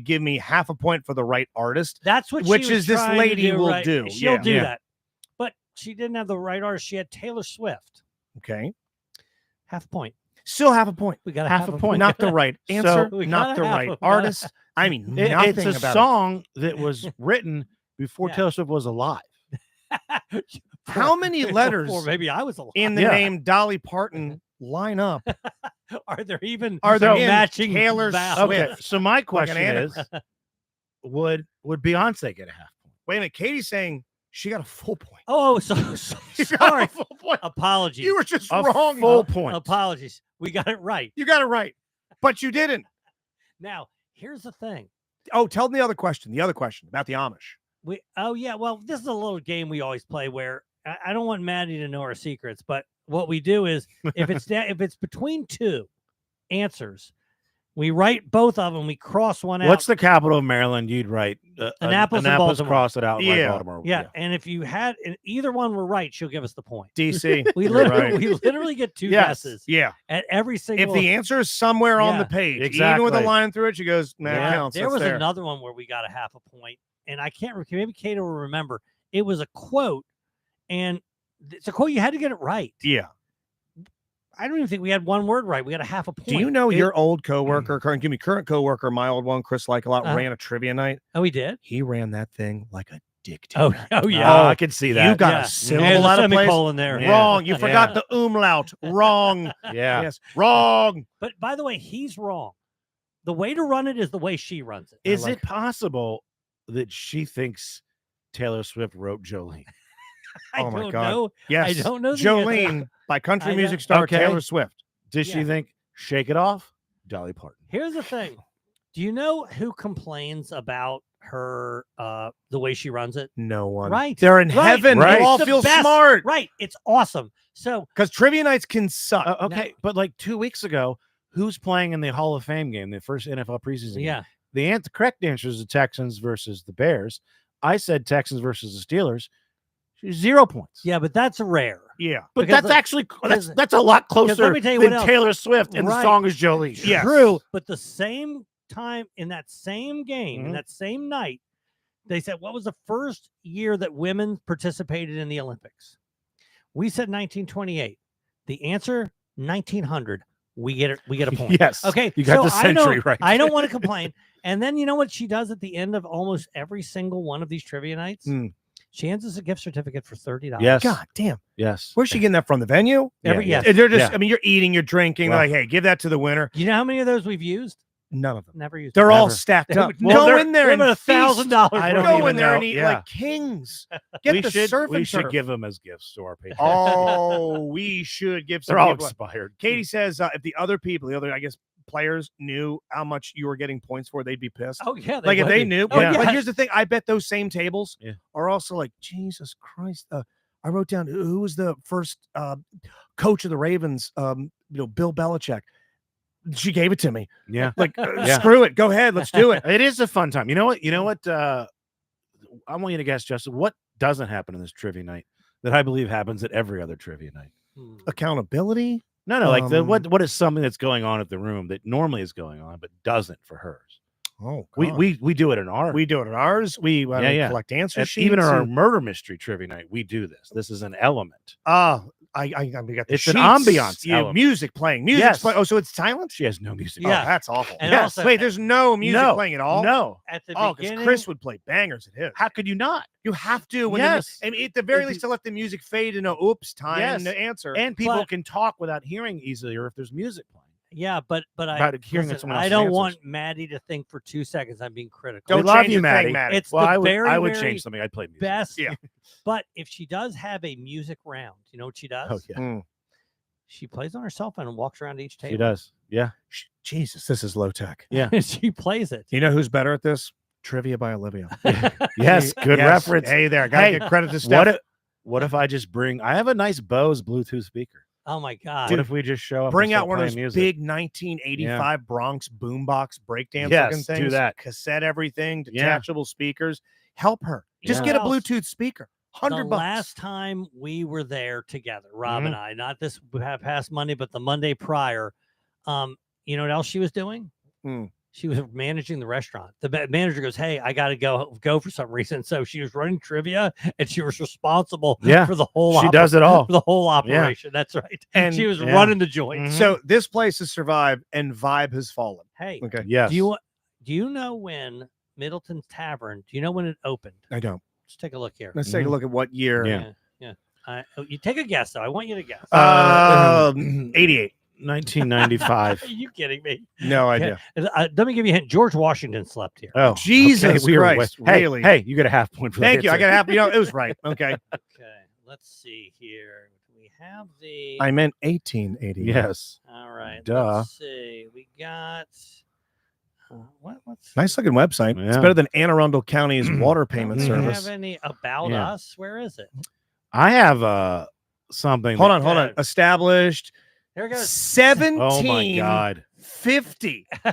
S2: give me half a point for the right artist.
S3: That's what
S2: Which
S3: she was
S2: is this
S3: trying to
S2: lady
S3: do,
S2: will
S3: right?
S2: do.
S3: She'll
S2: Yeah.
S3: do
S1: Yeah.
S3: that. But she didn't have the right artist. She had Taylor Swift.
S2: Okay.
S3: Half a point.
S2: Still half a point.
S3: We got
S1: Half a point.
S2: Not the right answer.
S3: We
S2: Not
S3: gotta
S2: the
S3: have
S2: right
S3: a-
S2: artist. I mean,
S1: It's
S2: nothing
S1: a
S2: about
S1: song that was written before
S3: Yeah.
S1: Taylor Swift was alive.
S2: it. How many letters
S3: Or maybe I was alive.
S2: in the
S1: Yeah.
S2: name Dolly Parton line up?
S3: Are there even
S2: Are there in
S3: matching
S2: Taylor
S3: vowels?
S2: Swift?
S1: Okay, so my question
S2: anagram.
S1: is, would Beyonce get a half point?
S2: Wait a minute. Katie's saying she got a full point.
S3: Oh, so
S2: You got
S3: sorry.
S2: a full point.
S3: Apologies.
S2: You were just
S1: A
S2: wrong.
S1: full point.
S3: Apologies. We got it right.
S2: You got it right, but you didn't.
S3: Now, here's the thing.
S2: Oh, tell them the other question. The other question about the Amish.
S3: Well, this is a little game we always play where I don't want Maddie to know our secrets, but what we do is if it's between two answers, we write both of them, we cross one out.
S1: What's the capital of Maryland? You'd write
S3: Annapolis and
S1: Annapolis,
S3: Baltimore.
S1: cross it out like
S2: Yeah.
S1: Baltimore.
S3: Yeah, and if you had and either one were right, she'll give us the point.
S2: DC.
S3: We
S2: You're
S3: literally,
S2: right.
S3: we literally get two
S1: Yes.
S3: guesses
S2: Yeah.
S3: at every single.
S2: If the answer is somewhere on
S3: Yeah.
S2: the page, even
S1: Exactly.
S2: with a line through it, she goes, "Nah,
S1: Yeah.
S2: it counts."
S3: there
S2: That's
S3: was
S2: there.
S3: another one where we got a half a point, and I can't remember. Maybe Kato will remember. It was a quote, and it's a quote. You had to get it right.
S2: Yeah.
S3: I don't even think we had one word right. We got a half a point.
S2: Do you know your old coworker, current coworker, my old one, Chris Like a lot,
S3: Uh-huh.
S2: ran a trivia night?
S3: Oh, we did.
S2: He ran that thing like a dictator.
S3: Oh
S1: Oh,
S3: yeah.
S1: I can see that.
S2: You got
S3: Yeah.
S2: a
S3: There's
S2: syllable
S3: a
S2: out of place.
S3: semicolon there.
S1: Yeah.
S2: Wrong. You forgot
S1: Yeah.
S2: the umlaut. Wrong.
S1: Yeah.
S2: Yes. Wrong.
S3: But by the way, he's wrong. The way to run it is the way she runs it.
S1: Is it possible that she thinks Taylor Swift wrote Jolene?
S3: I
S2: Oh my
S3: don't
S2: God.
S3: know.
S2: Yes.
S3: I don't know. the
S2: Jolene by country
S3: I know.
S2: music star
S1: Okay.
S2: Taylor Swift.
S1: Does she
S3: Yeah.
S1: think Shake It Off? Dolly Parton.
S3: Here's the thing. Do you know who complains about her the way she runs it?
S2: No one.
S3: Right.
S2: They're in
S3: Right.
S2: heaven.
S1: Right.
S2: They all
S3: It's the
S2: feel
S3: best.
S2: smart.
S3: Right. It's awesome. So
S2: Because trivia nights can suck.
S1: Okay, but like 2 weeks ago, who's playing in the Hall of Fame game, the first NFL preseason game?
S3: yeah.
S1: The correct answer is the Texans versus the Bears. I said Texans versus the Steelers. 0 points.
S3: Yeah, but that's rare.
S2: Yeah.
S1: But
S3: Because
S1: that's
S3: the-
S1: actually
S3: because-
S1: that's a lot
S3: let
S1: closer
S3: me tell you
S1: than
S3: what else.
S1: Taylor Swift, and the
S3: Right.
S1: song is Jolene.
S2: Yes.
S3: True. But the same time in that same game, in
S1: Mhm.
S3: that same night, they said, what was the first year that women participated in the Olympics? We said 1928. The answer, 1900. We get it. We get a point.
S1: Yes.
S3: Okay.
S1: You got
S3: so
S1: the century
S3: I
S1: right.
S3: I don't want to complain. And then you know what she does at the end of almost every single one of these trivia nights?
S2: Hmm.
S3: She hands us a gift certificate for $30.
S1: Yes.
S2: God damn.
S1: Yes.
S2: Where's she getting that from? The venue?
S3: Every
S1: Yeah,
S3: yes.
S2: They're just,
S1: Yeah.
S2: I mean, you're eating, you're drinking.
S1: Well-
S2: They're like, hey, give that to the winner.
S3: You know how many of those we've used?
S2: None of them.
S3: Never used.
S2: They're
S3: them.
S2: all
S1: Never.
S2: stacked
S3: They
S2: up.
S3: would-
S2: Go
S3: they're-
S2: in there
S3: they're
S2: and
S3: about
S2: $1,000.
S1: I don't
S2: Go
S1: even
S2: in there and
S1: know.
S2: eat
S1: Yeah.
S2: like kings. Get
S1: we
S2: the
S1: should
S2: surf
S1: we
S2: and
S1: should
S2: turf.
S1: give them as gifts to our patrons.
S2: Oh, we should give some
S1: They're all
S2: people-
S1: expired.
S2: Katie says if the other people, the other, I guess, players knew how much you were getting points for, they'd be pissed.
S3: Oh yeah.
S2: Like if
S3: would
S2: they
S3: be.
S2: knew.
S3: Oh,
S2: But,
S3: yeah.
S2: but here's the thing: I bet those same tables
S1: Yeah.
S2: are also like, Jesus Christ. I wrote down who was the first coach of the Ravens. Bill Belichick. She gave it to me.
S1: Yeah.
S2: Like,
S1: Yeah.
S2: screw it. Go ahead. Let's do it.
S1: It is a fun time. You know what? I want you to guess, Justin, what doesn't happen in this trivia night that I believe happens at every other trivia night?
S3: Hmm.
S2: Accountability.
S1: No, like
S2: Um,
S1: what is something that's going on at the room that normally is going on but doesn't for hers?
S2: Oh,
S1: We do it in our
S2: we do it at ours. We
S1: Yeah.
S2: collect answer
S1: and
S2: sheets.
S1: even in our
S2: and-
S1: murder mystery trivia night. We do this. This is an element.
S2: we got the
S1: It's an
S2: sheets,
S1: ambiance
S2: yeah,
S1: element.
S2: music playing. Music's
S1: Yes.
S2: playing. Oh, so it's silent?
S1: She has no music.
S3: Yeah.
S2: Oh, that's awful.
S3: And
S2: Yes.
S3: also-
S2: Wait, there's no music
S1: No.
S2: playing at all?
S1: No.
S3: At the
S2: Oh, because
S3: beginning,
S2: Chris would play bangers at his.
S1: How could you not?
S2: You have to. When
S1: Yes.
S2: I mean, at the very
S1: If
S2: least,
S1: you-
S2: to let the music fade into oops time
S1: Yes.
S2: to answer.
S1: And people
S3: But-
S1: can talk without hearing easier if there's music playing.
S3: yeah, but
S1: About
S3: I
S1: hearing
S3: listen,
S1: someone
S3: I
S1: else's
S3: don't
S1: answers.
S3: want Maddie to think for 2 seconds I'm being critical.
S2: Don't
S1: We love
S2: change
S1: you,
S2: a
S1: Maddie.
S2: thing, Maddie.
S3: It's
S1: Well,
S3: the
S1: I would
S3: very,
S1: I would
S3: very
S1: change something. I'd play music.
S3: best.
S2: Yeah.
S3: But if she does have a music round, you know what she does?
S1: Oh yeah.
S2: Mm.
S3: She plays on her cell phone and walks around each table.
S1: She does. Yeah.
S2: Jesus, this is low tech.
S1: Yeah.
S3: She plays it.
S2: You know who's better at this? Trivia by Olivia.
S1: Yes, good reference.
S2: Hey there, gotta give credit to Steph.
S1: What if I just bring? I have a nice Bose Bluetooth speaker.
S3: Oh my god!
S1: What if we just show up?
S2: Bring
S1: and
S2: out one of those
S1: music?
S2: big 1985 Bronx boombox breakdance
S1: Yes,
S2: looking things.
S1: do that.
S2: Cassette everything,
S1: Yeah.
S2: detachable speakers. Help her. Just
S3: Yeah.
S2: get a Bluetooth speaker.
S3: The
S2: $100.
S3: last time we were there together, Rob
S1: Mm-hmm.
S3: and I, not this past Monday, but the Monday prior. You know what else she was doing? She was managing the restaurant. The manager goes, "Hey, I got to go for some reason." So she was running trivia, and she was responsible for the whole.
S1: She does it all.
S3: For the whole operation. That's right. And she was running the joint.
S1: Mhm.
S2: So this place has survived, and vibe has fallen.
S3: Hey,
S2: Okay.
S1: Yes.
S3: do you know when Middleton's Tavern? Do you know when it opened?
S2: I don't.
S3: Let's take a look here.
S2: Let's take a look at what year.
S1: Yeah.
S3: You take a guess, though. I want you to guess.
S2: 88.
S1: 1995.
S3: Are you kidding me?
S2: No idea.
S3: Let me give you a hint. George Washington slept here.
S1: Oh,
S2: Jesus
S1: we were
S2: Christ,
S1: hey,
S2: really?
S1: Hey, you get a half point for
S2: Thank
S1: that.
S2: you. I got to have, it was right. Okay.
S3: Okay, let's see here. We have the.
S2: I meant 1880.
S1: Yes.
S3: All right.
S1: Duh.
S3: Let's see. We got. What's
S2: Nice looking website. It's
S1: Yeah.
S2: better than Anne Arundel County's water payment
S3: Do we
S2: service.
S3: have any about
S1: Yeah.
S3: us? Where is it?
S1: I have something.
S2: Hold
S1: that-
S2: on. Established
S3: Here it goes.
S2: 1750.
S1: Oh my god.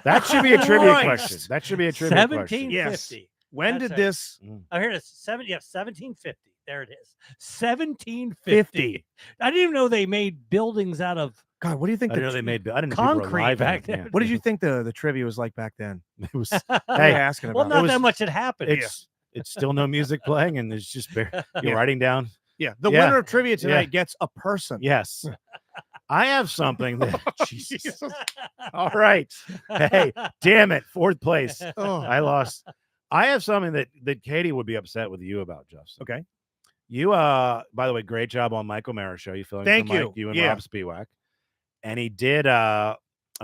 S1: That should be a trivia
S2: Christ.
S1: question. That should be a trivia question.
S3: 1750.
S2: When
S3: That's
S2: did
S3: right.
S2: this?
S3: Oh, here it is. 1750. There it is. 1750. I didn't even know they made buildings out of
S2: God, what do you think?
S1: I didn't know they made. I didn't know people were
S3: concrete
S1: alive
S3: back
S1: then.
S3: then.
S2: What did you think the trivia was like back then?
S1: Yeah. It was.
S2: What are you
S1: Hey,
S2: asking
S3: Well,
S2: about?
S3: not
S1: was-
S3: that much had happened.
S1: it's still no music playing, and it's just you're
S2: Yeah.
S1: writing down.
S2: Yeah, the
S1: Yeah.
S2: winner of trivia tonight
S1: Yeah.
S2: gets a person.
S1: Yes. I have something that. Jesus.
S2: Jesus.
S1: All right. Hey, damn it! Fourth place.
S2: Oh.
S1: I lost. I have something that Katie would be upset with you about, Justin.
S2: Okay.
S1: You by the way, great job on Michael Mara show. You filling
S2: Thank
S1: for
S2: you.
S1: Mike, you and
S2: Yeah.
S1: Rob Spiewak. And he did a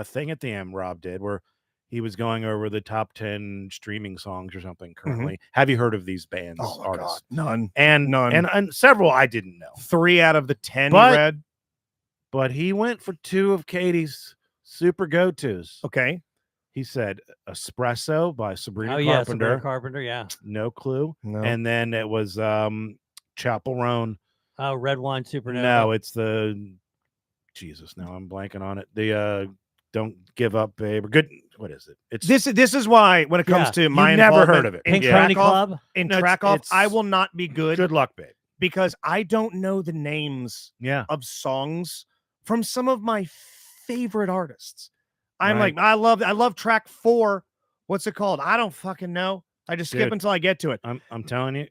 S1: thing at the end, Rob did, where he was going over the top 10 streaming songs or something currently. Have you heard of these bands,
S2: Oh my
S1: artists?
S2: God. None.
S1: And
S2: None.
S1: and several I didn't know.
S2: 3 out of the 10
S1: But-
S2: he read.
S1: But he went for 2 of Katie's super go-tos.
S2: Okay.
S1: He said Espresso by Sabrina
S3: Oh, yeah.
S1: Carpenter.
S3: Sabrina Carpenter. Yeah.
S1: No clue.
S2: No.
S1: And then it was Chapel Roan.
S3: Oh, Red Wine Supernova.
S1: No, it's the Jesus. Now I'm blanking on it. The Don't Give Up, Babe. Or good. What is it? It's
S2: this is why when it comes
S3: Yeah.
S2: to
S1: You've
S2: my
S1: never
S2: involvement
S1: heard of it.
S2: in
S3: Pink
S1: Yeah.
S3: Pony
S2: track off,
S3: Club.
S2: in
S1: No,
S2: track off, I
S1: it's-
S2: will not be good
S1: good luck, babe.
S2: because I don't know the names
S1: Yeah.
S2: of songs from some of my favorite artists. I'm
S1: Right.
S2: like, I love track 4. What's it called? I don't fucking know. I just skip
S1: Dude.
S2: until I get to it.
S1: I'm telling you,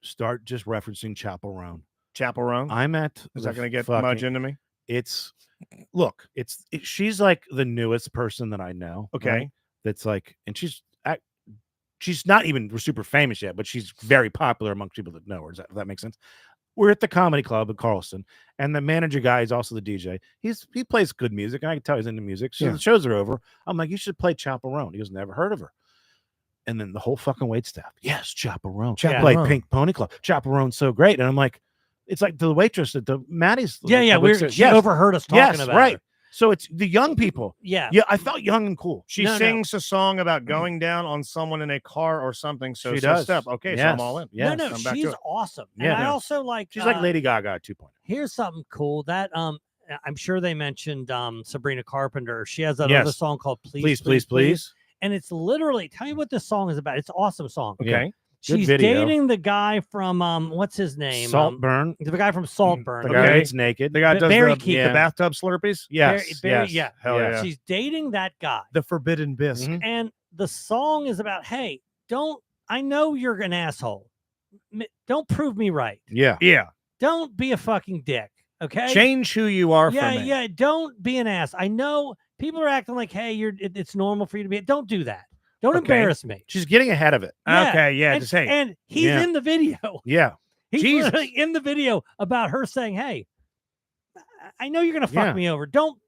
S1: start just referencing Chapel Roan.
S2: Chapel Roan.
S1: I'm at.
S2: Is that going to get
S1: fucking-
S2: much into me?
S1: It's look. She's like the newest person that I know.
S2: Okay.
S1: right? That's like, and she's not even super famous yet, but she's very popular amongst people that know her. Does that make sense? We're at the comedy club in Carlson, and the manager guy is also the DJ. He plays good music, and I can tell he's into music. So
S2: Yeah.
S1: the shows are over. I'm like, you should play Chapel Roan. He goes, never heard of her. And then the whole fucking wait staff, yes, Chapel Roan.
S2: Chapel
S1: Play
S2: Roan.
S1: Pink Pony Club. Chapel Roan's so great. And I'm like, it's like the waitress at the Maddie's.
S3: Yeah. She overheard us talking
S1: yes,
S3: about
S1: right.
S3: her.
S1: So it's the young people.
S3: Yeah.
S1: Yeah, I felt young and cool.
S2: She
S3: No.
S2: sings a song about going down on someone in a car or something. So
S1: She
S2: so
S1: does.
S2: step. Okay, so
S1: Yes.
S2: I'm all in.
S1: Yes.
S3: No,
S2: I'm back to
S3: she's
S2: it.
S3: awesome. And
S1: Yeah.
S3: I also like.
S1: She's like Lady Gaga 2.0.
S3: Here's something cool that I'm sure they mentioned Sabrina Carpenter. She has that other
S1: Yes.
S3: song called Please,
S1: Please.
S3: and it's literally tell you what this song is about. It's an awesome song.
S2: Okay.
S1: Yeah. Good
S3: She's
S1: video.
S3: dating the guy from what's his name?
S1: Saltburn.
S3: The guy from Saltburn.
S1: The
S2: Okay.
S1: guy that's naked.
S2: The guy
S3: Ba-
S2: does
S3: Barry
S2: the,
S3: Keoghan.
S2: the bathtub Slurpees.
S1: Yes.
S3: Barry-
S1: yes.
S3: yeah.
S2: Hell
S1: yes.
S2: yeah.
S3: She's dating that guy.
S2: The Forbidden Bisque.
S1: Mhm.
S3: And the song is about, hey, I know you're an asshole. Don't prove me right.
S1: Yeah.
S2: Yeah.
S3: Don't be a fucking dick. Okay.
S2: Change who you are
S3: yeah,
S2: for me.
S3: yeah. Don't be an ass. I know people are acting like, hey, it's normal for you to be. Don't do that. Don't
S2: Okay.
S3: embarrass me.
S1: She's getting ahead of it.
S3: Yeah,
S2: Okay. Yeah.
S3: And,
S2: Just hey.
S3: and he's
S1: Yeah.
S3: in the video.
S1: Yeah.
S3: He's
S2: Jesus.
S3: literally in the video about her saying, hey, I know you're gonna fuck
S1: Yeah.
S3: me over. Don't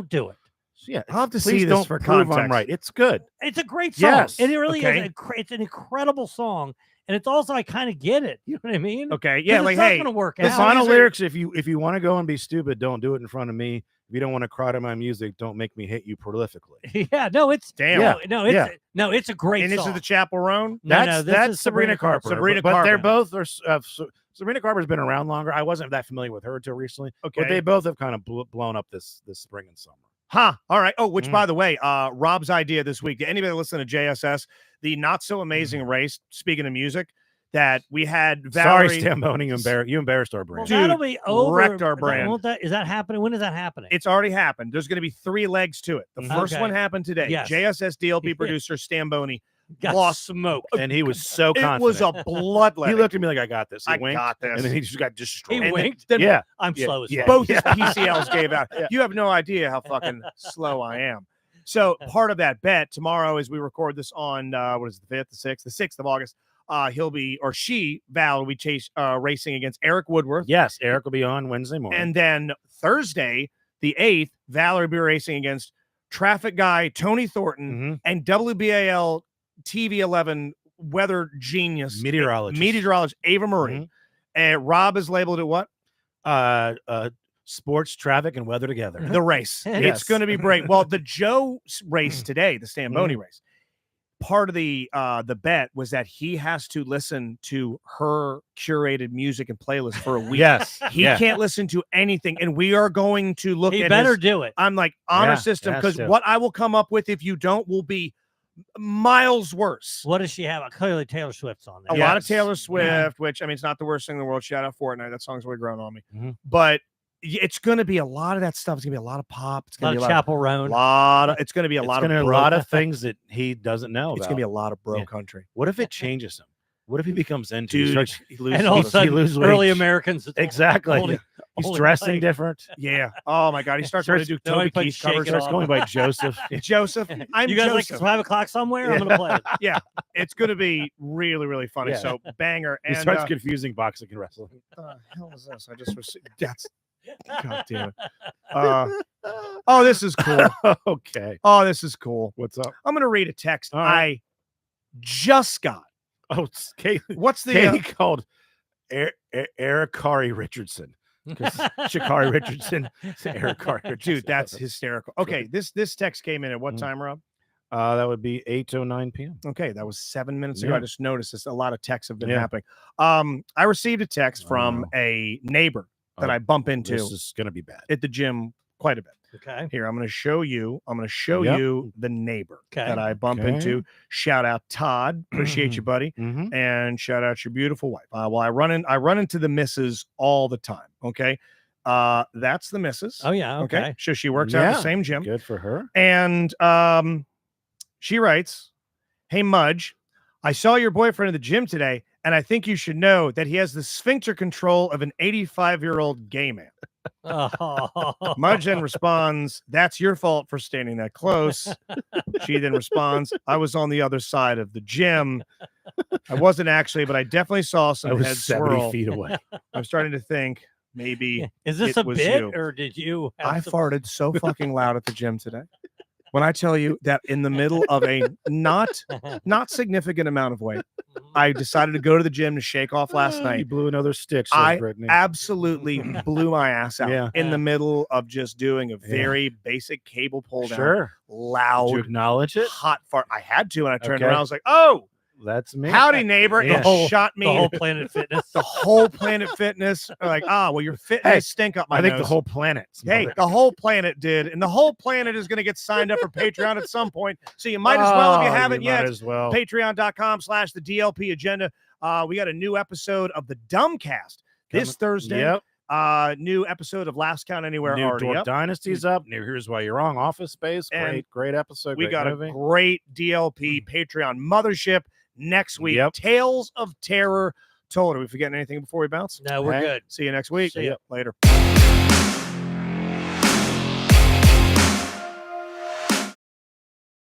S3: do it.
S1: So, yeah.
S2: I'll have to
S1: Please
S2: see this
S1: don't
S2: for
S1: prove
S2: context.
S1: I'm right. It's good.
S3: It's a great song.
S1: Yes.
S3: And it really
S2: Okay.
S3: is. It's an incredible song. And it's also I kind of get it. You know what I mean?
S2: Okay.
S3: 'Cause
S2: Yeah.
S3: it's
S2: Like
S3: not
S2: hey.
S3: gonna work
S1: The
S3: out.
S1: final
S2: these are-
S1: lyrics, if you want to go and be stupid, don't do it in front of me. if you don't want to cry to my music, don't make me hit you prolifically.
S3: Yeah, no, it's
S2: Damn.
S3: No, it's a great
S2: And
S3: song.
S2: this is the Chapel Roan.
S1: That's Sabrina Carpenter.
S2: Sabrina
S1: but they're
S2: Carpenter.
S1: both Sabrina Carpenter's been around longer. I wasn't that familiar with her until recently.
S2: Okay.
S1: But they both have kind of blown up this spring and summer.
S2: Huh. All right. Oh, which by the way, Rob's idea this week. To anybody listen to JSS, the not so amazing race. Speaking of music, that we had Valerie.
S1: Sorry, Stamboni, you embarrassed our brand.
S3: Well, that'll be over.
S2: wrecked our brand.
S3: Is that happening? When is that happening?
S2: It's already happened. There's going to be 3 legs to it. The first one happened today.
S3: Yes.
S2: JSS DLP producer Stamboni
S3: Got
S2: lost
S3: smoked.
S1: And he was so confident.
S2: It was a bloodletting.
S1: He looked at me like, I got this. He
S2: I
S1: winked,
S2: got this.
S1: and then he just got destroyed.
S3: He winked.
S2: Then
S1: Yeah.
S3: I'm slow as fuck.
S2: both his PCLs gave out. You have no idea how fucking slow I am. So part of that bet tomorrow, as we record this on what is it, the 5th, the 6th, the 6th of August, Val will be racing against Eric Woodworth.
S1: Yes, Eric will be on Wednesday morning.
S2: And then Thursday, the 8th, Val will be racing against traffic guy Tony Thornton and WBAL TV 11 weather genius meteorologist Ava Marie. And Rob is labeled at what?
S1: Sports, traffic, and weather together.
S2: The race. It's going to be great. Well, the Joe race today, the Stamboni race, part of the bet was that he has to listen to her curated music and playlist for a week.
S1: Yes.
S2: He can't listen to anything. And we are going to look
S3: He
S2: at
S3: better do it.
S2: I'm like, honor system, because what I will come up with if you don't will be miles worse.
S3: What does she have? Clearly Taylor Swift's on there.
S2: A lot of Taylor Swift, which I mean, it's not the worst thing in the world. Shout out Fortnite. That song's really grown on me. But it's going to be a lot of that stuff. It's going to be a lot of pop. It's going to be a
S3: Chapel Roan.
S2: It's going to be a lot
S1: of things that he doesn't know about.
S2: It's going to be a lot of bro country.
S1: What if it changes him? What if he becomes into
S2: he loses,
S3: and all of a sudden, early Americans
S1: exactly. He's dressing different.
S2: Yeah. Oh my God. He starts to do Toby Keith covers.
S1: Starts going by Joseph.
S2: Joseph. I'm
S3: you guys
S2: Joseph.
S3: like 5 o'clock somewhere? I'm gonna play it.
S2: Yeah. It's gonna be really, really funny.
S1: Yeah.
S2: So banger.
S1: He starts confusing boxing and wrestling.
S2: What the hell is this? I just received that's God damn it. Oh, this is cool.
S1: Okay.
S2: Oh, this is cool.
S1: What's up?
S2: I'm gonna read a text
S1: right.
S2: I just got.
S1: Oh, it's Katie.
S2: What's the
S1: Katie called Ericari Richardson. Because Sha'Carri Richardson, Ericari Richardson.
S2: Dude, that's hysterical. Okay, this text came in at what time, Rob?
S1: That would be 8:09 p.m.
S2: Okay, that was 7 minutes ago. I just noticed this. A lot of texts have been happening. I received a text from a neighbor that I bump into.
S1: This is gonna be bad
S2: at the gym quite a bit.
S3: Okay.
S2: Here, I'm going to show you. You the neighbor that I bump into. Shout out Todd. Appreciate you, buddy. And shout out your beautiful wife. Well, I run into the missus all the time. Okay. That's the missus.
S3: Oh yeah. Okay.
S2: So she works out at the same gym.
S1: Good for her.
S2: And she writes, "Hey Mudge, I saw your boyfriend at the gym today, and I think you should know that he has the sphincter control of an 85-year-old gay man." Mudge then responds, "That's your fault for standing that close." She then responds, "I was on the other side of the gym. I wasn't actually, but I definitely saw some heads
S1: 70
S2: swirl.
S1: feet away."
S2: I'm starting to think maybe
S3: is this a bit or did you?
S2: I farted so fucking loud at the gym today. When I tell you that in the middle of a not significant amount of weight, I decided to go to the gym to shake off last night.
S1: You blew another stitch.
S2: I
S1: Brittany.
S2: absolutely blew my ass out in the middle of just doing a very basic cable pull down. Loud.
S1: Did you acknowledge it?
S2: Hot fart. I had to, and I turned around. I was like, "Oh,
S1: that's me.
S2: Howdy, neighbor." It shot me.
S3: The whole Planet Fitness.
S2: The whole Planet Fitness. Like, well, your fitness stink up my nose.
S1: I think the whole planet.
S2: Hey, the whole planet did. And the whole planet is going to get signed up for Patreon at some point. So you might as well, if you haven't yet, patreon.com/the DLP agenda. We got a new episode of the Dumbcast this Thursday.
S1: Yep.
S2: New episode of Last Count Anywhere.
S1: New
S2: already
S1: Dork
S2: up.
S1: Dynasty's up. New Here's Why You're Wrong. Office Space. Great episode.
S2: We got
S1: movie.
S2: a great DLP Patreon mothership next week. Tales of Terror told. Are we forgetting anything before we bounce?
S3: No, we're good.
S2: See you next week.
S3: See ya.
S2: Later.